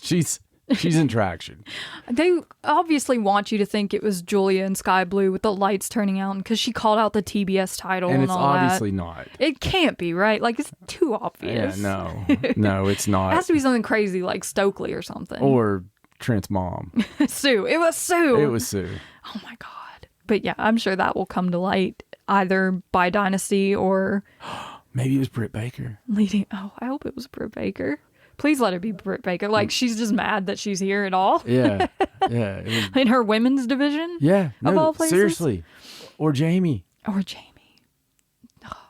she's in traction.
They obviously want you to think it was Julia and Sky Blue with the lights turning out because she called out the TBS title and all that.
And it's obviously not.
It can't be, right? Like, it's too obvious.
Yeah, no, it's not.
It has to be something crazy like Stokely or something.
Or Trent's mom.
Sue. It was Sue.
It was Sue.
Oh my God. But yeah, I'm sure that will come to light either by Dynasty or
maybe it was Britt Baker.
I hope it was Britt Baker. Please let it be Britt Baker. Like, she's just mad that she's here at all.
Yeah. Yeah.
In her women's division?
Yeah. No,
of all places?
Seriously. Or Jamie.
Oh,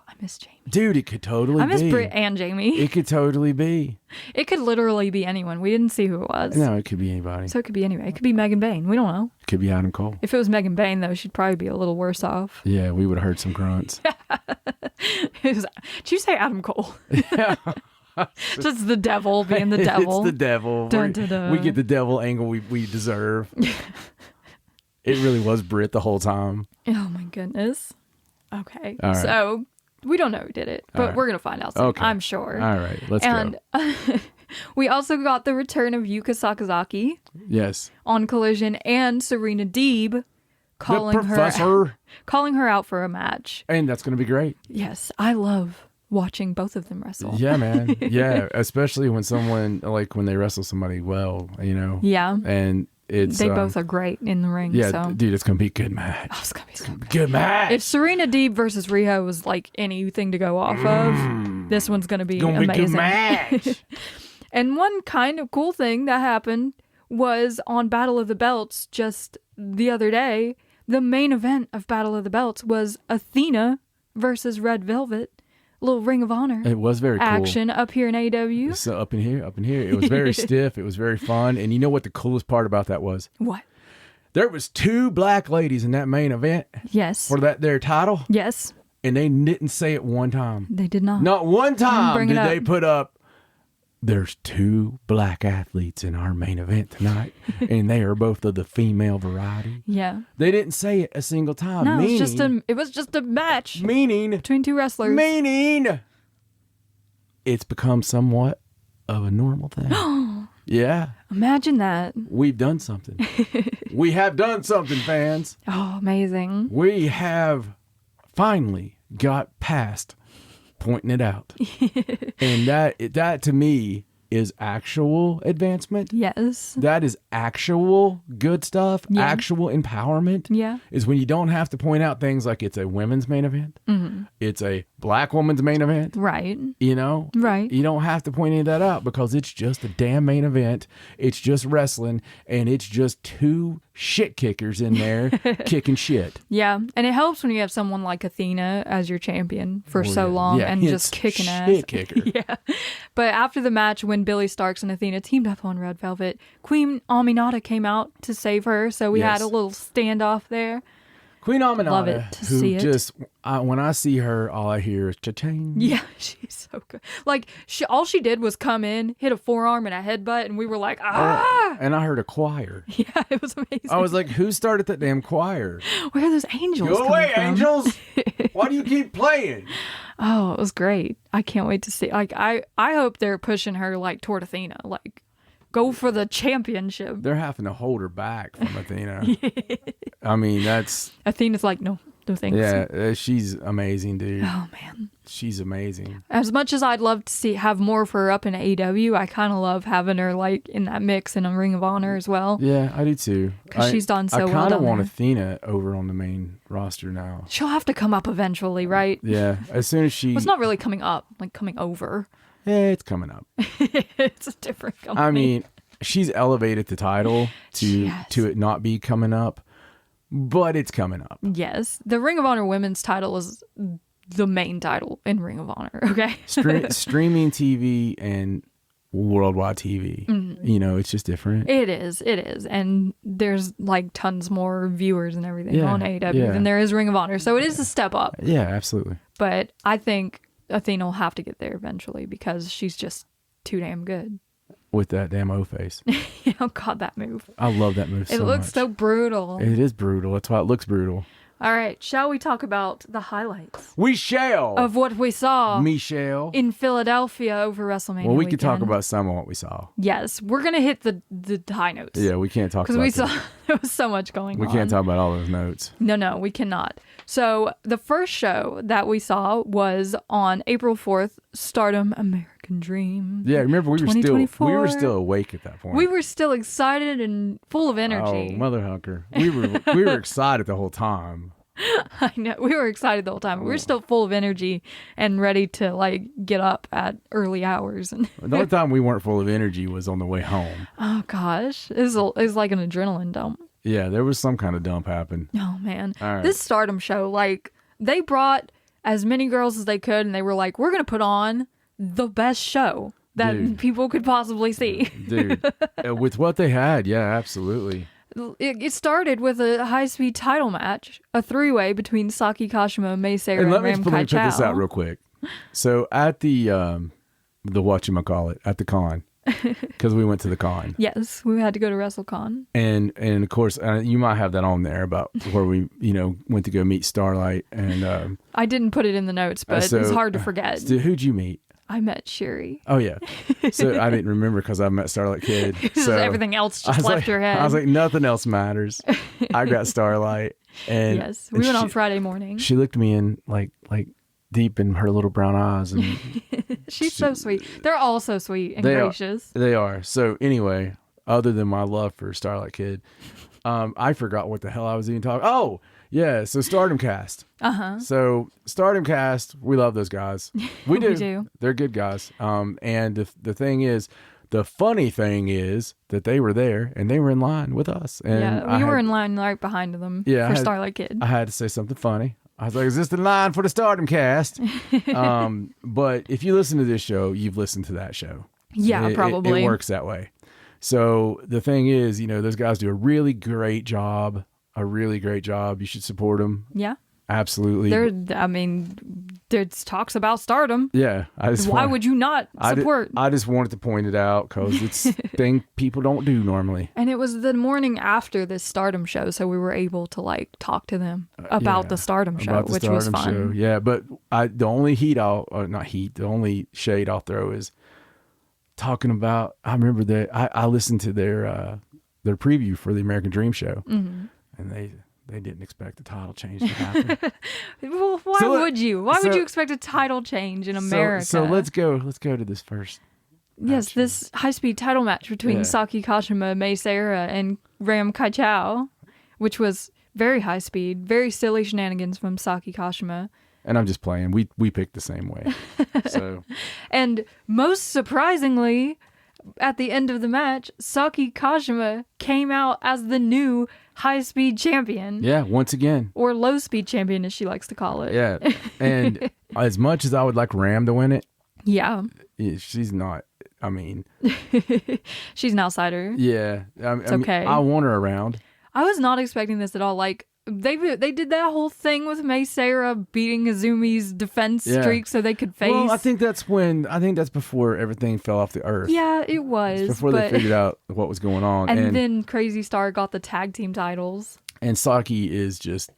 I miss Jamie.
Dude, it could totally be.
I miss Britt and Jamie.
It could totally be.
It could literally be anyone. We didn't see who it was.
No, it could be anybody.
So it could be anyway. It could be Megan Bain. We don't know.
It could be Adam Cole.
If it was Megan Bain, though, she'd probably be a little worse off.
Yeah, we would have heard some grunts.
Did you say Adam Cole? Yeah. Just the devil being the devil.
It's the devil.
Dun, dun, dun.
We get the devil angle we deserve. It really was Britt the whole time.
Oh my goodness. Okay.
All right.
So we don't know who did it, but we're going to find out soon, I'm sure.
All right. Let's
go. We also got the return of Yuka Sakazaki.
Yes.
On Collision, and Serena Deeb calling her out for a match.
And that's going to be great.
Yes. I love watching both of them wrestle.
Yeah, man. Yeah. Especially when when they wrestle somebody well,
Yeah.
And they
both are great in the ring.
Yeah,
so.
Dude, it's gonna be a good match.
Oh, it's gonna be so good.
Good match.
If Serena Deeb versus Rhea was like anything to go off of, this one's gonna be amazing.
Be a good match.
And one kind of cool thing that happened was on Battle of the Belts just the other day. The main event of Battle of the Belts was Athena versus Red Velvet. Little Ring of Honor.
It was very cool.
Action up here in AEW.
So up in here. It was very stiff. It was very fun. And you know what the coolest part about that was?
What?
There was 2 black ladies in that main event.
Yes.
For their title.
Yes.
And they didn't say it one time.
They did not.
Not one time did they put up, there's 2 black athletes in our main event tonight, and they are both of the female variety.
Yeah.
They didn't say it a single time.
No, it was just a match.
Meaning.
Between 2 wrestlers.
Meaning. It's become somewhat of a normal thing. Yeah.
Imagine that.
We've done something. We have done something, fans.
Oh, amazing.
We have finally got past pointing it out. And that to me is actual advancement.
Yes.
That is actual good stuff. Yeah. Actual empowerment.
Yeah.
Is when you don't have to point out things like it's a women's main event. Mm-hmm. It's a black woman's main event.
Right.
Right. You don't have to point any of that out because it's just a damn main event. It's just wrestling, and it's just 2 shit kickers in there kicking shit.
Yeah. And it helps when you have someone like Athena as your champion for so long and just kicking ass.
Shit kicker.
Yeah. But after the match, when Billy Starks and Athena teamed up on Red Velvet, Queen Aminata came out to save her. So we had a little standoff there.
Queen Aminata,
love it to see it.
When I see her, all I hear is cha-ching.
Yeah, she's so good. Like, all she did was come in, hit a forearm and a headbutt, and we were like, ah!
And I heard a choir.
Yeah, it was amazing.
I was like, who started that damn choir?
Where are those angels
Go away,
from?
angels! Why do you keep playing?
Oh, it was great. I can't wait to see. Like, I hope they're pushing her, like, toward Athena. Like, go for the championship.
They're having to hold her back from Athena. I mean, that's...
Athena's like, no thanks.
Yeah, she's amazing, dude.
Oh, man.
She's amazing.
As much as I'd love to have more of her up in AEW, I kind of love having her, like, in that mix in a Ring of Honor as well.
Yeah, I do too.
Because she's done so well.
I kind of want Athena over on the main roster now.
She'll have to come up eventually, right?
Yeah, as soon as she...
Well, it's not really coming up, like coming over.
Yeah, it's coming up.
It's a different company.
I mean... She's elevated the title to it not be coming up, but it's coming up.
Yes. The Ring of Honor women's title is the main title in Ring of Honor, okay?
Streaming TV and worldwide TV, it's just different.
It is. And there's like tons more viewers and everything on AEW than there is Ring of Honor. So it is a step up.
Yeah, absolutely.
But I think Athena will have to get there eventually because she's just too damn good.
With that damn O-face.
Oh, God, that move.
I love that move so much.
It looks so brutal.
It is brutal. That's why it looks brutal.
All right. Shall we talk about the highlights?
We shall.
Of what we saw.
Michelle.
In Philadelphia over WrestleMania
Well, we
weekend.
could talk about some of what we saw.
Yes. We're going to hit the high notes.
Yeah, we can't talk about
because we saw there was so much going on.
We can't talk about all those notes.
No, we cannot. So the first show that we saw was on April 4th, Stardom American Dream.
Yeah, remember we were still awake at that point.
We were still excited and full of energy.
Oh, mother hunker. We were excited the whole time.
I know. We were excited the whole time. We were still full of energy and ready to like get up at early hours.
The only time we weren't full of energy was on the way home.
Oh gosh. It was like an adrenaline dump.
Yeah, there was some kind of dump happen.
Oh man.
All right.
This Stardom show, like they brought as many girls as they could and they were like, we're going to put on the best show that people could possibly see.
Dude, with what they had, yeah, absolutely.
It started with a high-speed title match, a three-way between Saki Kashima, May Sayer, and Ram Kai Chao.
Let me put this out real quick. So at the whatchamacallit, at the con, because we went to the con.
Yes, we had to go to WrestleCon.
And of course, you might have that on there about where we, went to go meet Starlight. And
I didn't put it in the notes, but it's hard to forget.
So who'd you meet?
I met Sherry.
Oh, yeah. So I didn't remember because I met Starlight Kid. So
everything else just left her head.
I was like, nothing else matters. I got Starlight. And
yes, we went on Friday morning.
She looked me in like deep in her little brown eyes. And
she's so sweet. They're all so sweet and gracious.
They are. So anyway, other than my love for Starlight Kid, I forgot what the hell I was even talking. Oh, yeah. So Stardom Cast. So Stardom Cast, we love those guys. We do.
We do.
They're good guys. And the thing is, the funny thing is that they were there and they were in line with us. And
we were in line right behind them for Starlight Kid.
I had to say something funny. I was like, is this the line for the Stardom Cast? But if you listen to this show, you've listened to that show.
Yeah, probably.
It works that way. So the thing is, those guys do a really great job. You should support them.
Yeah.
Absolutely.
There's talks about Stardom.
Yeah.
Why would you not support?
I just wanted to point it out because it's a thing people don't do normally.
And it was the morning after this Stardom show, so we were able to talk to them about the Stardom show, which was fun. Show.
Yeah, but the only the only shade I'll throw is talking about. I remember that I listened to their preview for the American Dream show, and they didn't expect the title change to happen.
Well, why would you? Why would you expect a title change in America?
So let's go to this first.
Yes, this high-speed title match between Saki Kashima, Mei Seira, and Ram Kaichao, which was very high-speed, very silly shenanigans from Saki Kashima.
And I'm just playing. We picked the same way. So,
and most surprisingly, at the end of the match, Saki Kashima came out as the new high-speed champion.
Yeah, once again.
Or low-speed champion, as she likes to call it.
Yeah, and as much as I would like Ram to win it, she's not. I mean,
she's an outsider.
Yeah,
it's okay.
I want her around.
I was not expecting this at all. They did that whole thing with Mei Seira beating Izumi's defense streak so they could face.
Well, I think that's before everything fell off the earth.
Yeah, it was.
It's before they figured out what was going on.
And then Crazy Star got the tag team titles.
And Saki is just,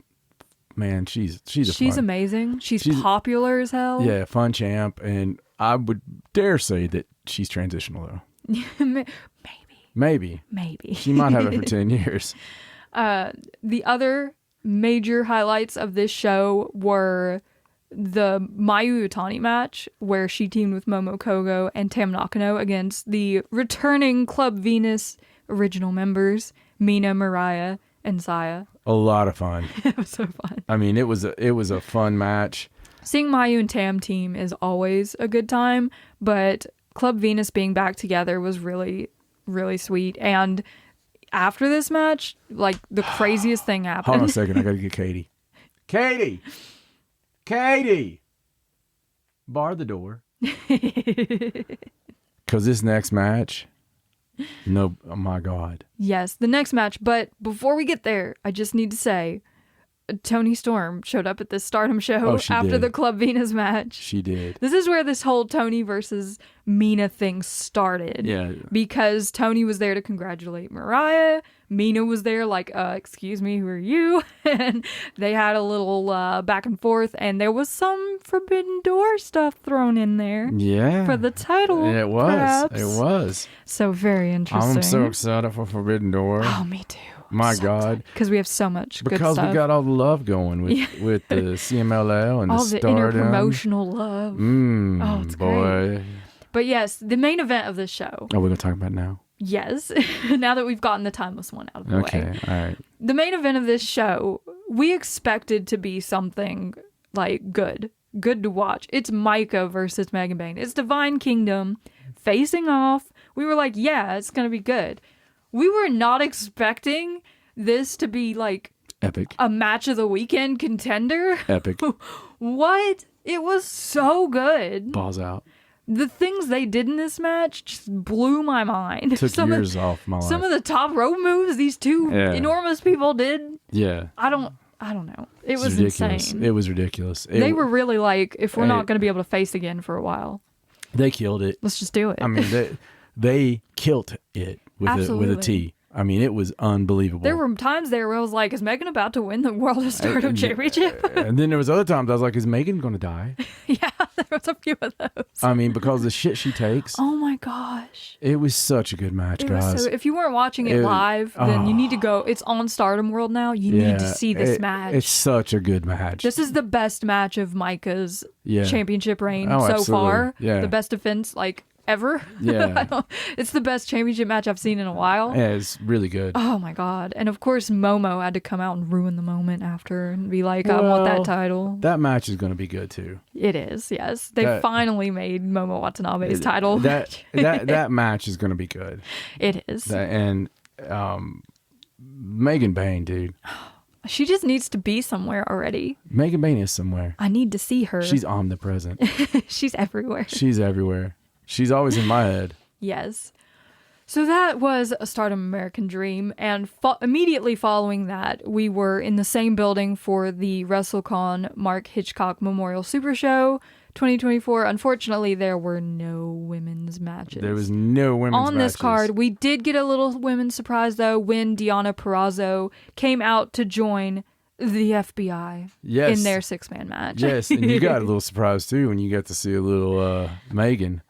man, she's
amazing. She's popular as hell.
Yeah, fun champ. And I would dare say that she's transitional though. Maybe. She might have it for 10 years.
The other major highlights of this show were the Mayu Utani match, where she teamed with Momo Kogo and Tam Nakano against the returning Club Venus original members, Mina, Mariah, and Saya.
A lot of fun.
It was so fun.
I mean, it was a fun match.
Seeing Mayu and Tam team is always a good time, but Club Venus being back together was really, really sweet. And after this match, the craziest thing happened.
Hold on a second. I got to get Katie. Katie! Bar the door. Because this next match, oh my God.
Yes, the next match. But before we get there, I just need to say, Toni Storm showed up at this Stardom show after the Club Venus match.
She did.
This is where this whole Toni versus Mina thing started.
Yeah.
Because Toni was there to congratulate Mariah. Mina was there excuse me, who are you? And they had a little back and forth, and there was some Forbidden Door stuff thrown in there.
Yeah.
For the title,
it was.
Perhaps.
It was.
So very interesting.
I'm so excited for Forbidden Door.
Oh, me too.
My God.
Because we have so much good
stuff. Because we got all the love going with the CMLL and
all
the
Stardom. All the inter-promotional love. It's
boy.
Great. But yes, the main event of this show.
Oh, we're going to talk about it now?
Yes. Now that we've gotten the timeless one out of the way.
Okay, all right.
The main event of this show, we expected to be something good to watch. It's Micah versus Megan Bayne. It's Divine Kingdom facing off. We were like, yeah, it's going to be good. We were not expecting this to be
epic,
a match of the weekend contender.
Epic.
What? It was so good.
Balls out.
The things they did in this match just blew my mind.
Took years off my life.
Some of the top rope moves these two enormous people did.
Yeah.
I don't know. It was
ridiculous.
Insane.
It was ridiculous.
They were really if we're not going to be able to face again for a while.
They killed it.
Let's just do it.
I mean, They killed it with a T. I mean, it was unbelievable.
There were times there where I was like, is Megan about to win the World of Stardom Championship?
And then there was other times I was like, is Megan going to die?
Yeah, there was a few of those.
I mean, because the shit she takes.
Oh my gosh.
It was such a good match, guys.
So, if you weren't watching it live, then you need to go. It's on Stardom World now. You need to see this match.
It's such a good match.
This is the best match of Micah's championship reign so far.
Yeah.
The best defense, ever.
Yeah.
It's the best championship match I've seen in a while.
Yeah, it's really good.
Oh my God. And of course Momo had to come out and ruin the moment after and be like, I want that title.
That match is going to be good too.
It is, yes. They finally made Momo Watanabe's title.
That match is going to be good.
It is.
And Megan Bayne, dude.
She just needs to be somewhere already.
Megan Bayne is somewhere.
I need to see her.
She's omnipresent.
She's everywhere.
She's everywhere. She's always in my head.
Yes. So that was a Stardom American Dream. And immediately following that, we were in the same building for the WrestleCon Mark Hitchcock Memorial Super Show 2024. Unfortunately, there were no women's matches.
There was no women's matches.
On this card, we did get a little women's surprise, though, when Deonna Purrazzo came out to join the FBI in their 6-man match.
Yes, and you got a little surprise, too, when you got to see a little Megan.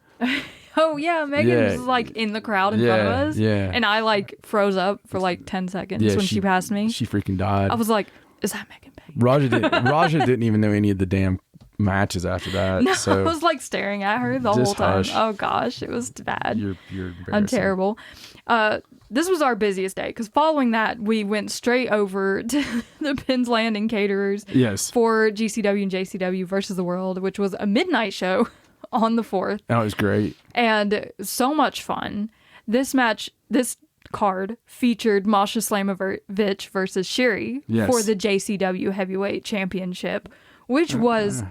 Oh yeah, Megan was in the crowd in front of us.
Yeah.
And I froze up for 10 seconds when she passed me.
She freaking died.
I was like, is that Megan Bayne?
Raja didn't even know any of the damn matches after that.
No,
so
I was staring at her the whole time.
Hush.
Oh gosh, it was bad.
You're embarrassing.
I'm terrible. This was our busiest day because following that, we went straight over to the Penn's Landing caterers for GCW and JCW versus the World, which was a midnight show on the 4th.
Oh, it was great.
And so much fun. This card featured Masha Slamovich versus Shiri for the JCW Heavyweight Championship, which was,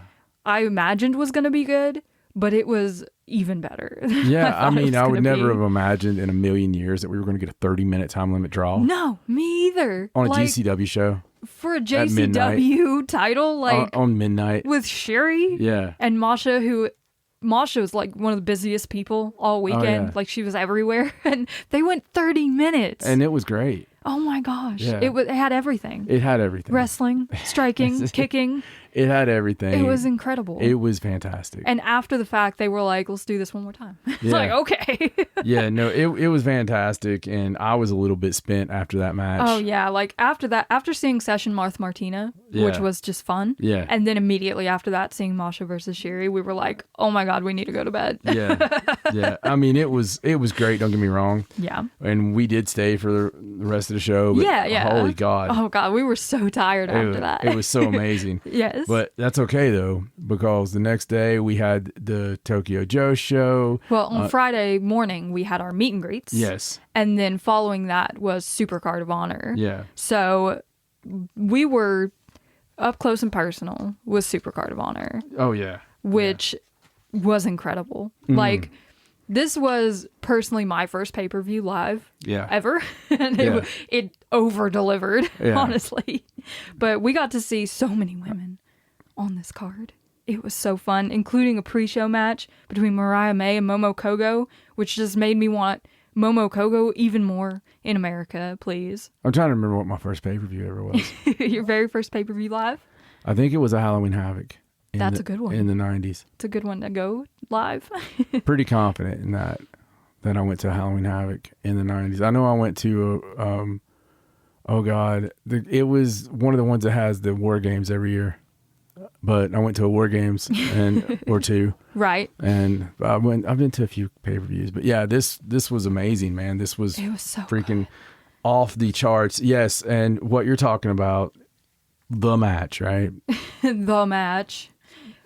I imagined was going to be good, but it was even better.
Yeah, I mean, I would never have imagined in a million years that we were going to get a 30-minute time limit draw.
No, me either.
On a GCW show.
For a JCW title,
on midnight.
With Shiri.
Yeah.
And Masha, Masha was one of the busiest people all weekend.
Oh, yeah.
She was everywhere. And they went 30 minutes.
And it was great.
Oh my gosh.
Yeah.
It had everything.
It had everything.
Wrestling, striking, kicking.
It had everything.
It was incredible.
It was fantastic.
And after the fact, they were like, let's do this one more time. It's okay.
Yeah, no, it was fantastic. And I was a little bit spent after that match.
Oh, yeah. After that, after seeing Session Martina, which was just fun.
Yeah.
And then immediately after that, seeing Masha versus Shiri, we were like, oh my God, we need to go to bed.
Yeah. Yeah. I mean, it was great. Don't get me wrong.
Yeah.
And we did stay for the rest of the show. But
yeah.
Holy God.
Oh God, we were so tired after that.
It was so amazing.
Yes.
But that's okay though, because the next day we had the Tokyo Joe show.
Well, on Friday morning we had our meet and greets.
Yes.
And then following that was Super Card of Honor.
Yeah.
So we were up close and personal with Super Card of Honor.
Oh yeah.
Which was incredible. This was personally my first pay-per-view live ever. And it over-delivered, honestly. But we got to see so many women on this card. It was so fun, including a pre-show match between Mariah May and Momo Kogo, which just made me want Momo Kogo even more in America, please.
I'm trying to remember what my first pay-per-view ever was.
Your very first pay-per-view live?
I think it was a Halloween Havoc.
That's a good one.
In the 90s.
It's a good one to go live.
Pretty confident in that I went to Halloween Havoc in the 90s. I know I went to, it was one of the ones that has the War Games every year. But I went to a War Games or two.
Right.
And I've been to a few pay-per-views. But yeah, this was amazing, man. It was so freaking good. Off the charts. Yes, and what you're talking about, the match, right?
The match.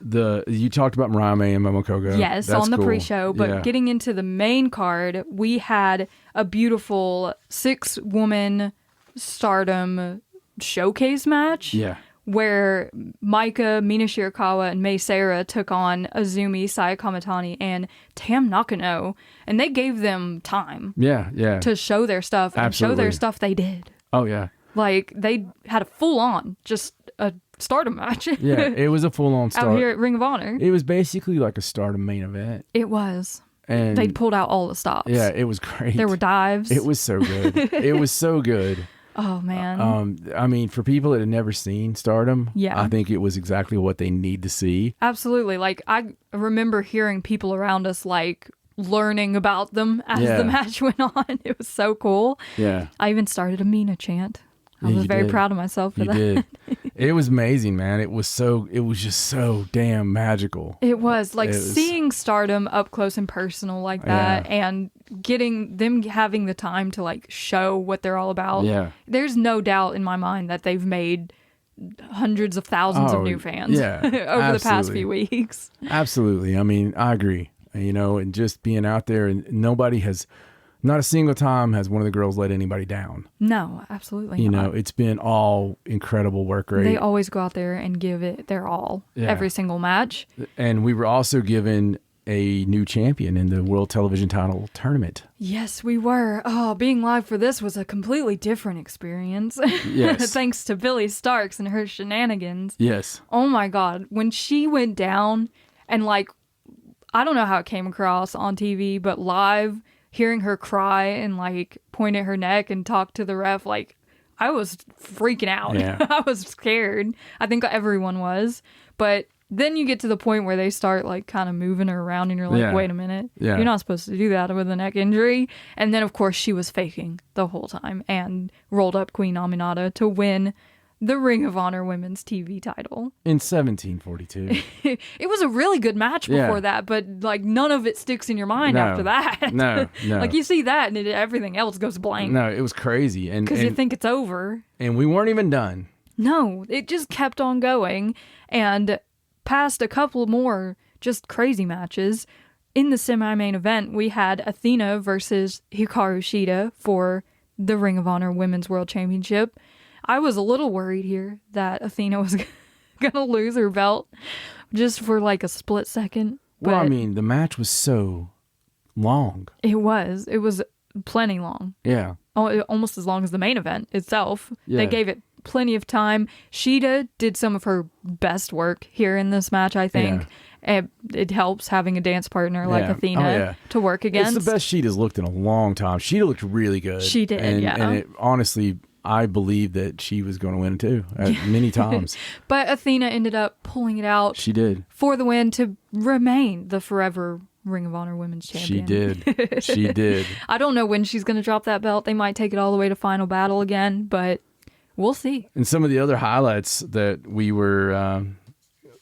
You talked about Mariah May and Momo Kogo.
Yes, that's on the pre-show. But getting into the main card, we had a beautiful 6-woman Stardom showcase match.
Yeah.
Where Maika, Mina Shirakawa, and Mei Seira took on Azumi, Saya Kamitani, and Tam Nakano. And they gave them time.
Yeah.
To show their stuff. And show their stuff they did.
Oh, yeah.
They had a full-on, just a Stardom match.
Yeah, it was a full-on Stardom.
Out here at Ring of Honor.
It was basically like a Stardom main event.
It was.
And
they pulled out all the stops.
Yeah, it was great.
There were dives.
It was so good. It was so good.
Oh man.
I mean, for people that had never seen Stardom,
yeah.
I think it was exactly what they need to see.
Absolutely. Like, I remember hearing people around us like learning about them as the match went on. It was so cool.
Yeah.
I even started a Mina chant. I was very proud of myself for that.
You did. It was amazing, man. It was just so damn magical.
It was like seeing Stardom up close and personal like that, and getting them having the time to like show what they're all about.
Yeah.
There's no doubt in my mind that they've made hundreds of thousands of new fans over the past few weeks.
Absolutely. I mean, I agree. You know, and just being out there, and not a single time has one of the girls let anybody down.
No, absolutely
not.
You know,
it's been all incredible work rate.
They always go out there and give it their all every single match.
And we were also given a new champion in the World Television Title Tournament.
Yes, we were. Oh, being live for this was a completely different experience.
Yes.
Thanks to Billie Starkz and her shenanigans.
Yes.
Oh my God. When she went down and like, I don't know how it came across on TV, but live, hearing her cry and like point at her neck and talk to the ref, like I was freaking out.
Yeah.
I was scared. I think everyone was. But then you get to the point where they start like kind of moving her around and you're like, wait a minute.
Yeah.
You're not supposed to do that with a neck injury. And then of course she was faking the whole time and rolled up Queen Aminata to win the Ring of Honor Women's TV title.
In 1742.
It was a really good match before that, but like none of it sticks in your mind after that.
No.
Like you see that and everything else goes blank.
No, it was crazy.
Because you think it's over.
And we weren't even done.
No, it just kept on going. And past a couple more just crazy matches, in the semi-main event, we had Athena versus Hikaru Shida for the Ring of Honor Women's World Championship. I was a little worried here that Athena was going to lose her belt just for like a split second.
Well, I mean, the match was so long.
It was. It was plenty long.
Yeah.
Almost as long as the main event itself.
Yeah.
They gave it plenty of time. Shida did some of her best work here in this match, I think. Yeah. It helps having a dance partner like Athena to work against.
It's the best Shida's looked in a long time. Shida looked really good.
She did,
And it, honestly, I believe that she was going to win too, many times.
But Athena ended up pulling it out.
She did.
For the win to remain the forever Ring of Honor Women's Champion.
She did. She did.
I don't know when she's going to drop that belt. They might take it all the way to Final Battle again, but we'll see.
And some of the other highlights that we were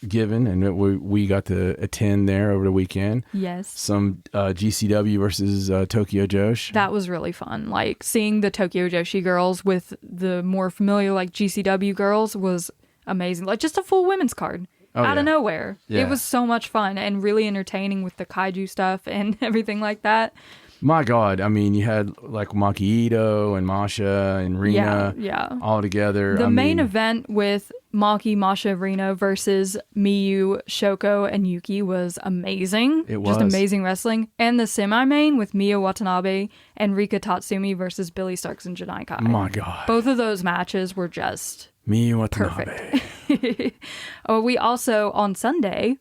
given and that we got to attend there over the weekend.
Yes.
Some GCW versus Tokyo Joshi.
That was really fun. Like seeing the Tokyo Joshi girls with the more familiar like GCW girls was amazing. Like just a full women's card out of nowhere.
Yeah.
It was so much fun and really entertaining with the kaiju stuff and everything like that.
My God, I mean, you had like Maki Ito and Masha and Rina all together.
The main event with Maki, Masha, Rina versus Miyu, Shoko, and Yuki was amazing.
It was.
Just amazing wrestling. And the semi-main with Miya Watanabe and Rika Tatsumi versus Billie Starkz and Janai Kai.
My God.
Both of those matches were just
Miya Watanabe.
perfect. We also, on Sunday,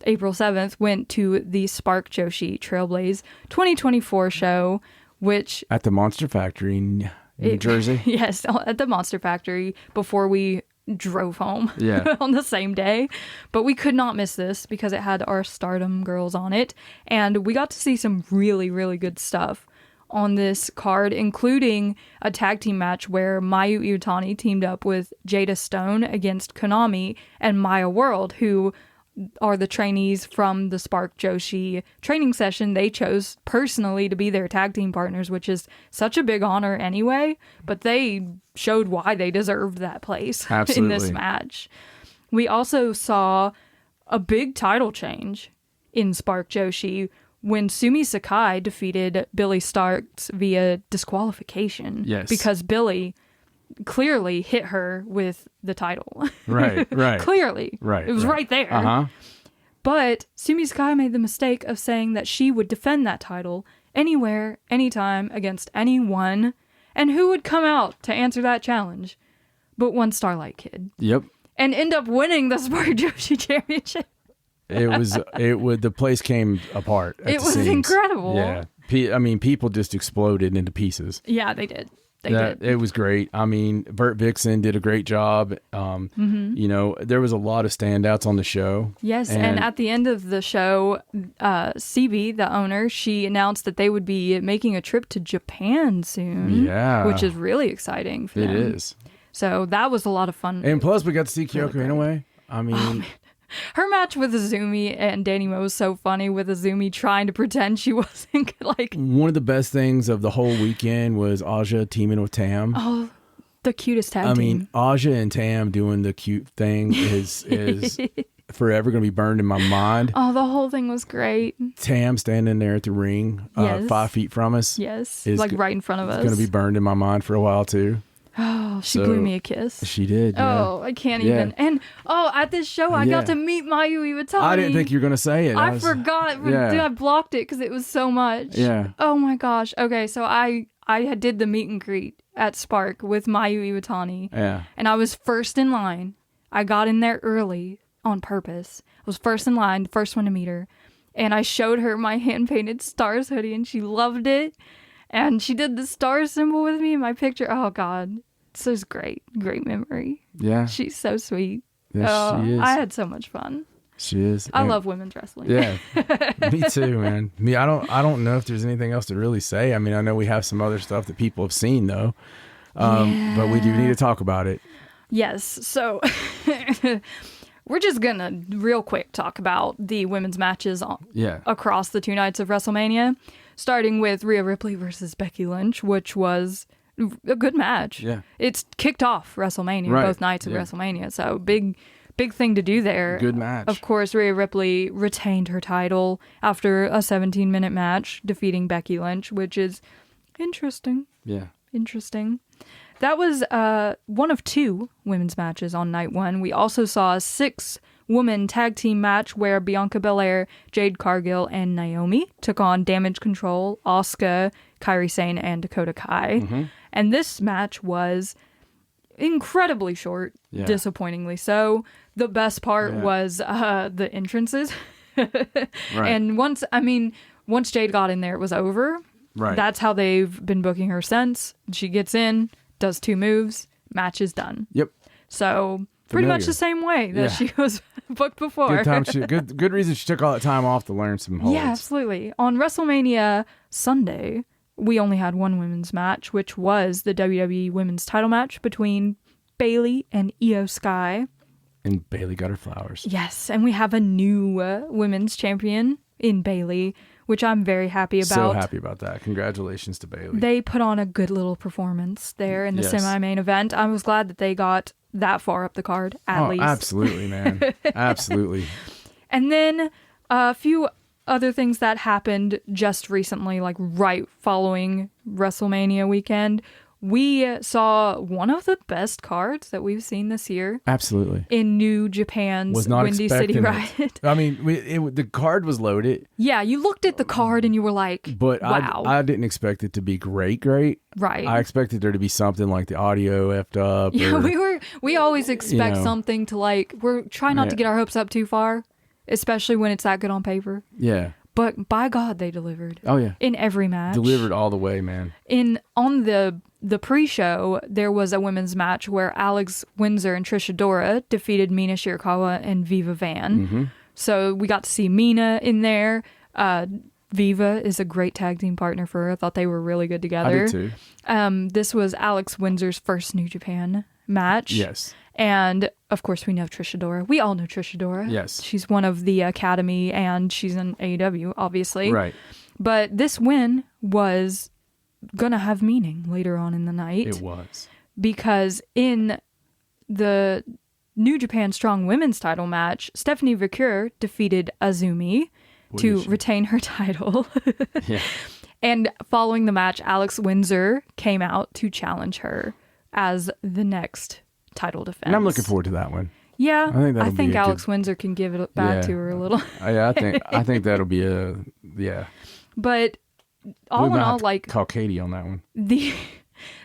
April 7th, went to the Spark Joshi Trailblaze 2024 show, which...
At the Monster Factory in New Jersey?
Yes, at the Monster Factory before we drove home on the same day. But we could not miss this because it had our Stardom girls on it. And we got to see some really, really good stuff on this card, including a tag team match where Mayu Iwatani teamed up with Jada Stone against Konami and Maya World, who are the trainees from the Spark Joshi training session. They chose personally to be their tag team partners, which is such a big honor anyway, but they showed why they deserved that place in this match. We also saw a big title change in Spark Joshi when Sumi Sakai defeated Billie Starkz via disqualification.
Yes.
Because Billie clearly hit her with the title.
Right.
Clearly.
Right.
It was right there.
Uh-huh.
But Sumi Sakai made the mistake of saying that she would defend that title anywhere, anytime, against anyone. And who would come out to answer that challenge but one Starlight Kid?
Yep.
And end up winning the Spark Joshi Championship.
The place came apart.
It was incredible.
Yeah. I mean, people just exploded into pieces.
Yeah, they did. It
was great. I mean, Bert Vixen did a great job. You know, there was a lot of standouts on the show.
Yes, and at the end of the show, CB, the owner, she announced that they would be making a trip to Japan soon.
Yeah.
Which is really exciting for them.
It is.
So that was a lot of fun.
And plus, we got to see Kyoko Inoue. I mean...
Her match with Azumi and Danny Mo was so funny, with Azumi trying to pretend she wasn't like...
One of the best things of the whole weekend was Aja teaming with Tam.
Oh, the cutest tag team.
I mean, Aja and Tam doing the cute thing is forever going to be burned in my mind.
Oh, the whole thing was great.
Tam standing there at the ring, 5 feet from us.
Yes, like right in front of us.
It's going to be burned in my mind for a while, too.
Oh, she blew me a kiss.
She did. Yeah.
Oh, I can't even. And at this show, I got to meet Mayu Iwatani.
I didn't think you were going to say it.
I forgot. Dude, I blocked it because it was so much.
Yeah.
Oh my gosh. Okay, so I did the meet and greet at Spark with Mayu Iwatani.
Yeah.
And I was first in line. I got in there early on purpose. I was first in line, the first one to meet her. And I showed her my hand-painted Stars hoodie, and she loved it. And she did the star symbol with me in my picture. Oh, God. This is great. Great memory.
Yeah.
She's so sweet.
Yes, she is.
I had so much fun.
She is.
I love women's wrestling.
Yeah. Me too, man. I don't know if there's anything else to really say. I mean, I know we have some other stuff that people have seen, though. But we do need to talk about it.
Yes. So we're just going to real quick talk about the women's matches across the 2 nights of WrestleMania. Starting with Rhea Ripley versus Becky Lynch, which was a good match.
Yeah.
It's kicked off WrestleMania, both nights of WrestleMania. So big thing to do there.
Good match.
Of course, Rhea Ripley retained her title after a 17-minute match, defeating Becky Lynch, which is interesting.
Yeah.
Interesting. That was one of 2 women's matches on night 1. We also saw a 6-woman tag team match where Bianca Belair, Jade Cargill, and Naomi took on Damage Control, Asuka, Kairi Sane, and Dakota Kai.
Mm-hmm.
And this match was incredibly short, disappointingly so. The best part was the entrances.
Right.
And once Jade got in there, it was over.
Right.
That's how they've been booking her since. She gets in, does 2 moves, match is done.
Yep.
So pretty much the same way that she was booked before.
Good time. Good reason she took all that time off to learn some holds.
Yeah, absolutely. On WrestleMania Sunday, we only had 1 women's match, which was the WWE Women's Title match between Bayley and Io Sky.
And Bayley got her flowers.
Yes, and we have a new women's champion in Bayley, which I'm very happy about.
So happy about that. Congratulations to Bayley.
They put on a good little performance there in the semi-main event. I was glad that they got that far up the card, at least.
Absolutely, man. Absolutely.
And then a few other things that happened just recently, like right following WrestleMania weekend. We saw one of the best cards that we've seen this year.
Absolutely.
In New Japan's Windy City Riot.
I mean, the card was loaded.
Yeah, you looked at the card and you were like,
but
wow.
I didn't expect it to be great.
Right.
I expected there to be something like the audio effed up.
Yeah, we always expect something to we're trying not to get our hopes up too far, especially when it's that good on paper.
Yeah.
But by God, they delivered.
Oh, yeah.
In every match.
Delivered all the way, man.
On the pre-show, there was a women's match where Alex Windsor and Trisha Dora defeated Mina Shirakawa and Viva Van.
Mm-hmm.
So we got to see Mina in there. Viva is a great tag team partner for her. I thought they were really good together.
I did too.
This was Alex Windsor's first New Japan match.
Yes.
And, of course, we know Trisha Dora. We all know Trisha Dora.
Yes. She's
one of the Academy, and she's in AEW, obviously.
Right.
But this win was going to have meaning later on in the night.
It was.
Because in the New Japan Strong Women's title match, Stephanie Vaquer defeated Azumi to retain her title.
Yeah.
And following the match, Alex Windsor came out to challenge her as the next title defense.
And I'm looking forward to that one.
Yeah, I think Alex Windsor can give it back to her a little.
I think that'll be
But all in all,
call Katie on that one.
The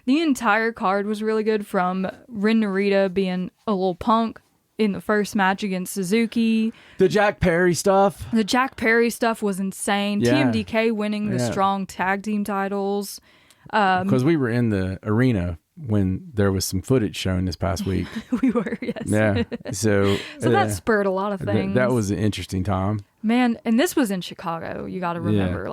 entire card was really good, from Ren Narita being a little punk in the first match against Suzuki.
The Jack Perry stuff.
The Jack Perry stuff was insane.
Yeah.
TMDK winning the strong tag team titles.
Because we were in the arena when there was some footage shown this past week.
We were, yes.
Yeah. So
that spurred a lot of things.
That was an interesting time.
Man, and this was in Chicago. You got to remember,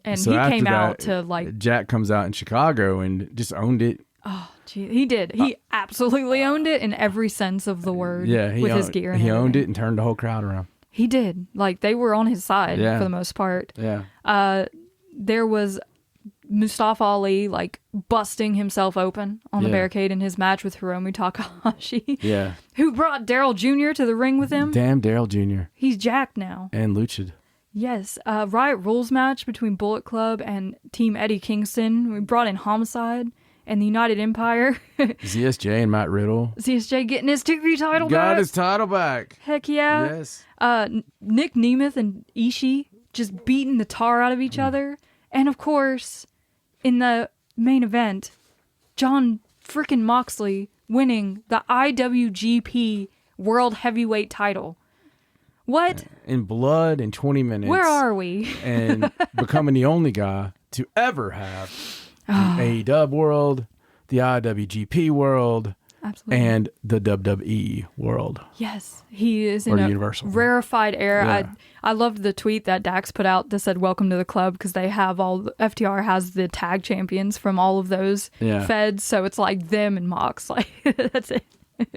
and
so
he came out to
Jack comes out in Chicago and just owned it.
Oh, gee, he did. He absolutely owned it in every sense of the word.
Yeah,
with his gear. And
he
everything.
owned it and turned the whole crowd around.
He did. They were on his side for the most part.
Yeah.
There was Mustafa Ali busting himself open on the barricade in his match with Hiromu Takahashi.
Yeah.
Who brought Daryl Jr. to the ring with him.
Damn Daryl Jr.
He's jacked now.
And Lucid.
Yes. Riot Rules match between Bullet Club and Team Eddie Kingston. We brought in Homicide and the United Empire.
ZSJ and Matt Riddle.
ZSJ getting his TV title back.
Got his title back.
Heck yeah.
Yes.
Nick Nemeth and Ishii just beating the tar out of each other. And of course, in the main event, John frickin' Moxley winning the IWGP World Heavyweight title. What?
In blood in 20 minutes.
Where are we?
And becoming the only guy to ever have the AEW World, the IWGP World,
absolutely,
and the WWE World.
Yes, he is in a
Universal.
Rarefied era.
Yeah.
I loved the tweet that Dax put out that said "Welcome to the club" because they have FTR has the tag champions from all of those feds, so it's them and Mox. That's it.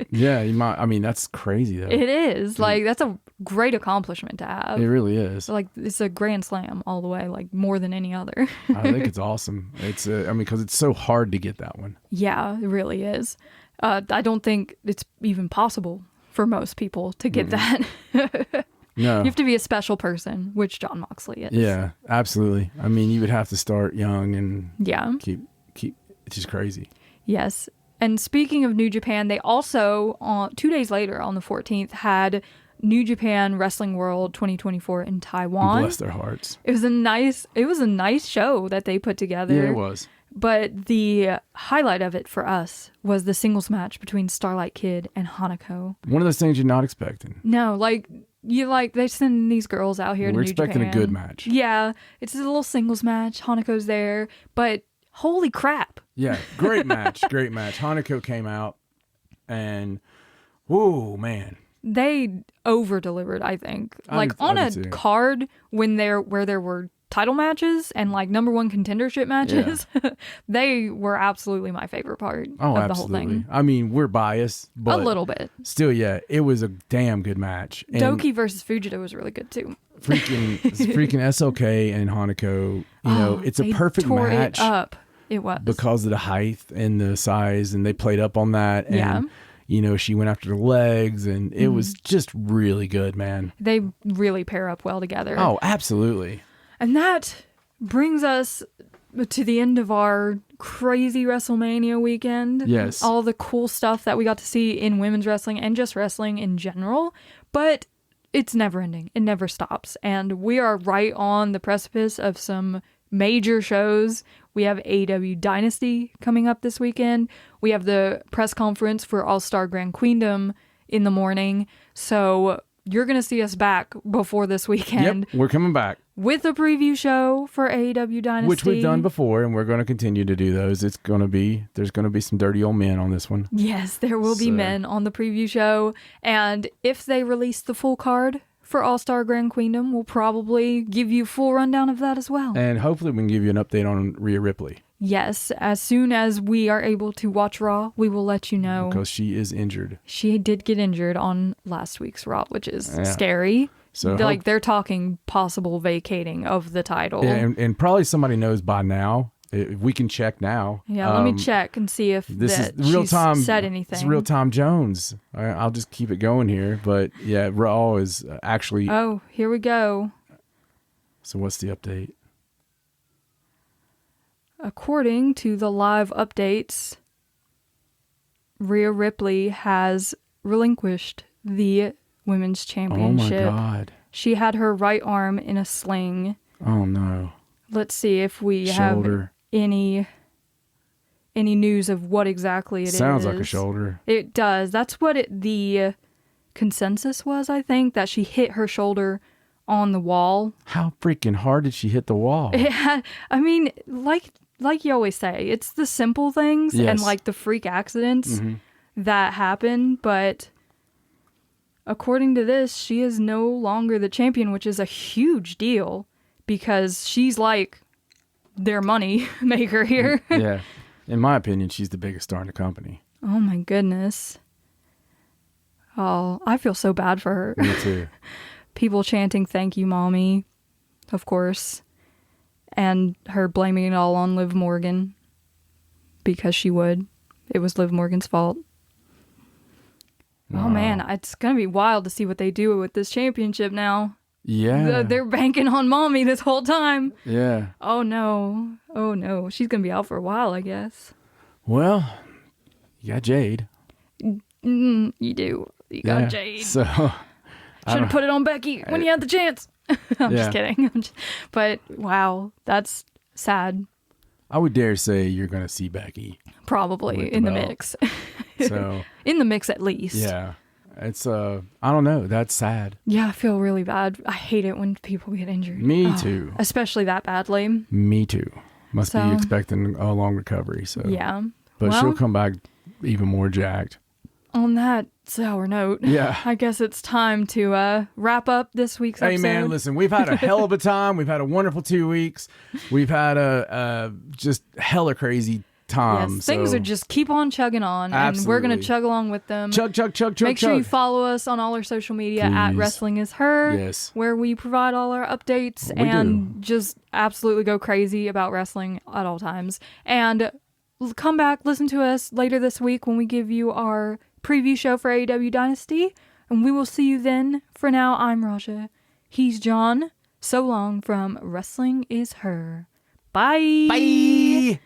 Yeah, you might. I mean, that's crazy though.
It is that's a great accomplishment to have.
It really is.
It's a grand slam all the way, more than any other.
I think it's awesome. It's because it's so hard to get that one.
Yeah, it really is. I don't think it's even possible for most people to get that.
No.
You have to be a special person, which John Moxley is.
Yeah, absolutely. I mean, you would have to start young and keep. It's just crazy.
Yes. And speaking of New Japan, they also 2 days later on the 14th had New Japan Wrestling World 2024 in Taiwan.
Bless their hearts.
It was a nice show that they put together.
Yeah, it was.
But the highlight of it for us was the singles match between Starlight Kid and Hanako.
One of those things you're not expecting.
No, they send these girls out here to New Japan.
We're expecting a good match.
Yeah, it's a little singles match. Hanako's there, but holy crap.
Yeah, great match. Great match. Hanako came out and, whoa, man.
They over-delivered, I think. On a card where there were title matches and number one contendership matches, they were absolutely my favorite part of the whole thing.
I mean, we're biased, but
a little bit.
Still, yeah, it was a damn good match. And
Doki versus Fujita was really good too.
Freaking SLK and Hanako, it's a perfect match.
It up. It was
because of the height and the size, and they played up on that. And she went after the legs, and it was just really good, man.
They really pair up well together.
Oh, absolutely.
And that brings us to the end of our crazy WrestleMania weekend.
Yes.
All the cool stuff that we got to see in women's wrestling and just wrestling in general. But it's never ending. It never stops. And we are right on the precipice of some major shows. We have AEW Dynasty coming up this weekend. We have the press conference for All-Star Grand Queendom in the morning. So you're going to see us back before this weekend.
Yep, we're coming back.
With a preview show for AEW Dynasty.
Which we've done before, and we're going to continue to do those. There's going to be some dirty old men on this one.
Yes, there will be men on the preview show. And if they release the full card for All-Star Grand Queendom, we'll probably give you a full rundown of that as well.
And hopefully we can give you an update on Rhea Ripley.
Yes, as soon as we are able to watch Raw, we will let you know.
Because she is injured.
She did get injured on last week's Raw, which is scary.
So
they're talking possible vacating of the title.
Yeah, and probably somebody knows by now. If we can check now.
Yeah, let me check and see if she's said anything.
It's real time Jones. I'll just keep it going here. But yeah, Raw is actually...
Oh, here we go.
So what's the update?
According to the live updates, Rhea Ripley has relinquished the women's championship.
Oh my God.
She had her right arm in a sling.
Oh no.
Let's see if we have any news of what exactly it is.
Sounds like a shoulder.
It does. That's what the consensus was, I think, that she hit her shoulder on the wall.
How freaking hard did she hit the wall?
I mean, like you always say, it's the simple things and like the freak accidents that happen. But according to this, she is no longer the champion, which is a huge deal because she's like their money maker here.
Yeah. In my opinion, she's the biggest star in the company.
Oh my goodness. Oh, I feel so bad for her.
Me too.
People chanting, "Thank you, mommy," of course. And her blaming it all on Liv Morgan. Because she would. It was Liv Morgan's fault. Oh man, it's going to be wild to see what they do with this championship now.
Yeah.
They're banking on mommy this whole time.
Yeah.
Oh no. Oh no. She's going to be out for a while, I guess.
Well, you got Jade.
You do. You got Jade.
So
should have put it on Becky when you had the chance. I'm just kidding. But wow, that's sad.
I would dare say you're going to see Becky.
Probably in the mix.
So
in the mix at least.
Yeah. It's I don't know. That's sad.
Yeah, I feel really bad. I hate it when people get injured.
Me too.
Especially that badly.
Me too. Must be expecting a long recovery. So
yeah.
But she'll come back even more jacked.
On that sour note, I guess it's time to wrap up this week's episode.
Hey man, listen, we've had a hell of a time. We've had a wonderful 2 weeks. We've had a just hella crazy time.
Yes, things are just keep on chugging on, and we're gonna chug along with them.
Chug.
Make sure you follow us on all our social media at Wrestling Is Her.
Yes,
where we provide all our updates and just absolutely go crazy about wrestling at all times. And come back, listen to us later this week when we give you our preview show for AEW Dynasty, and we will see you then. For now, I'm Raja. He's John. So long from Wrestling Is Her. Bye.
Bye.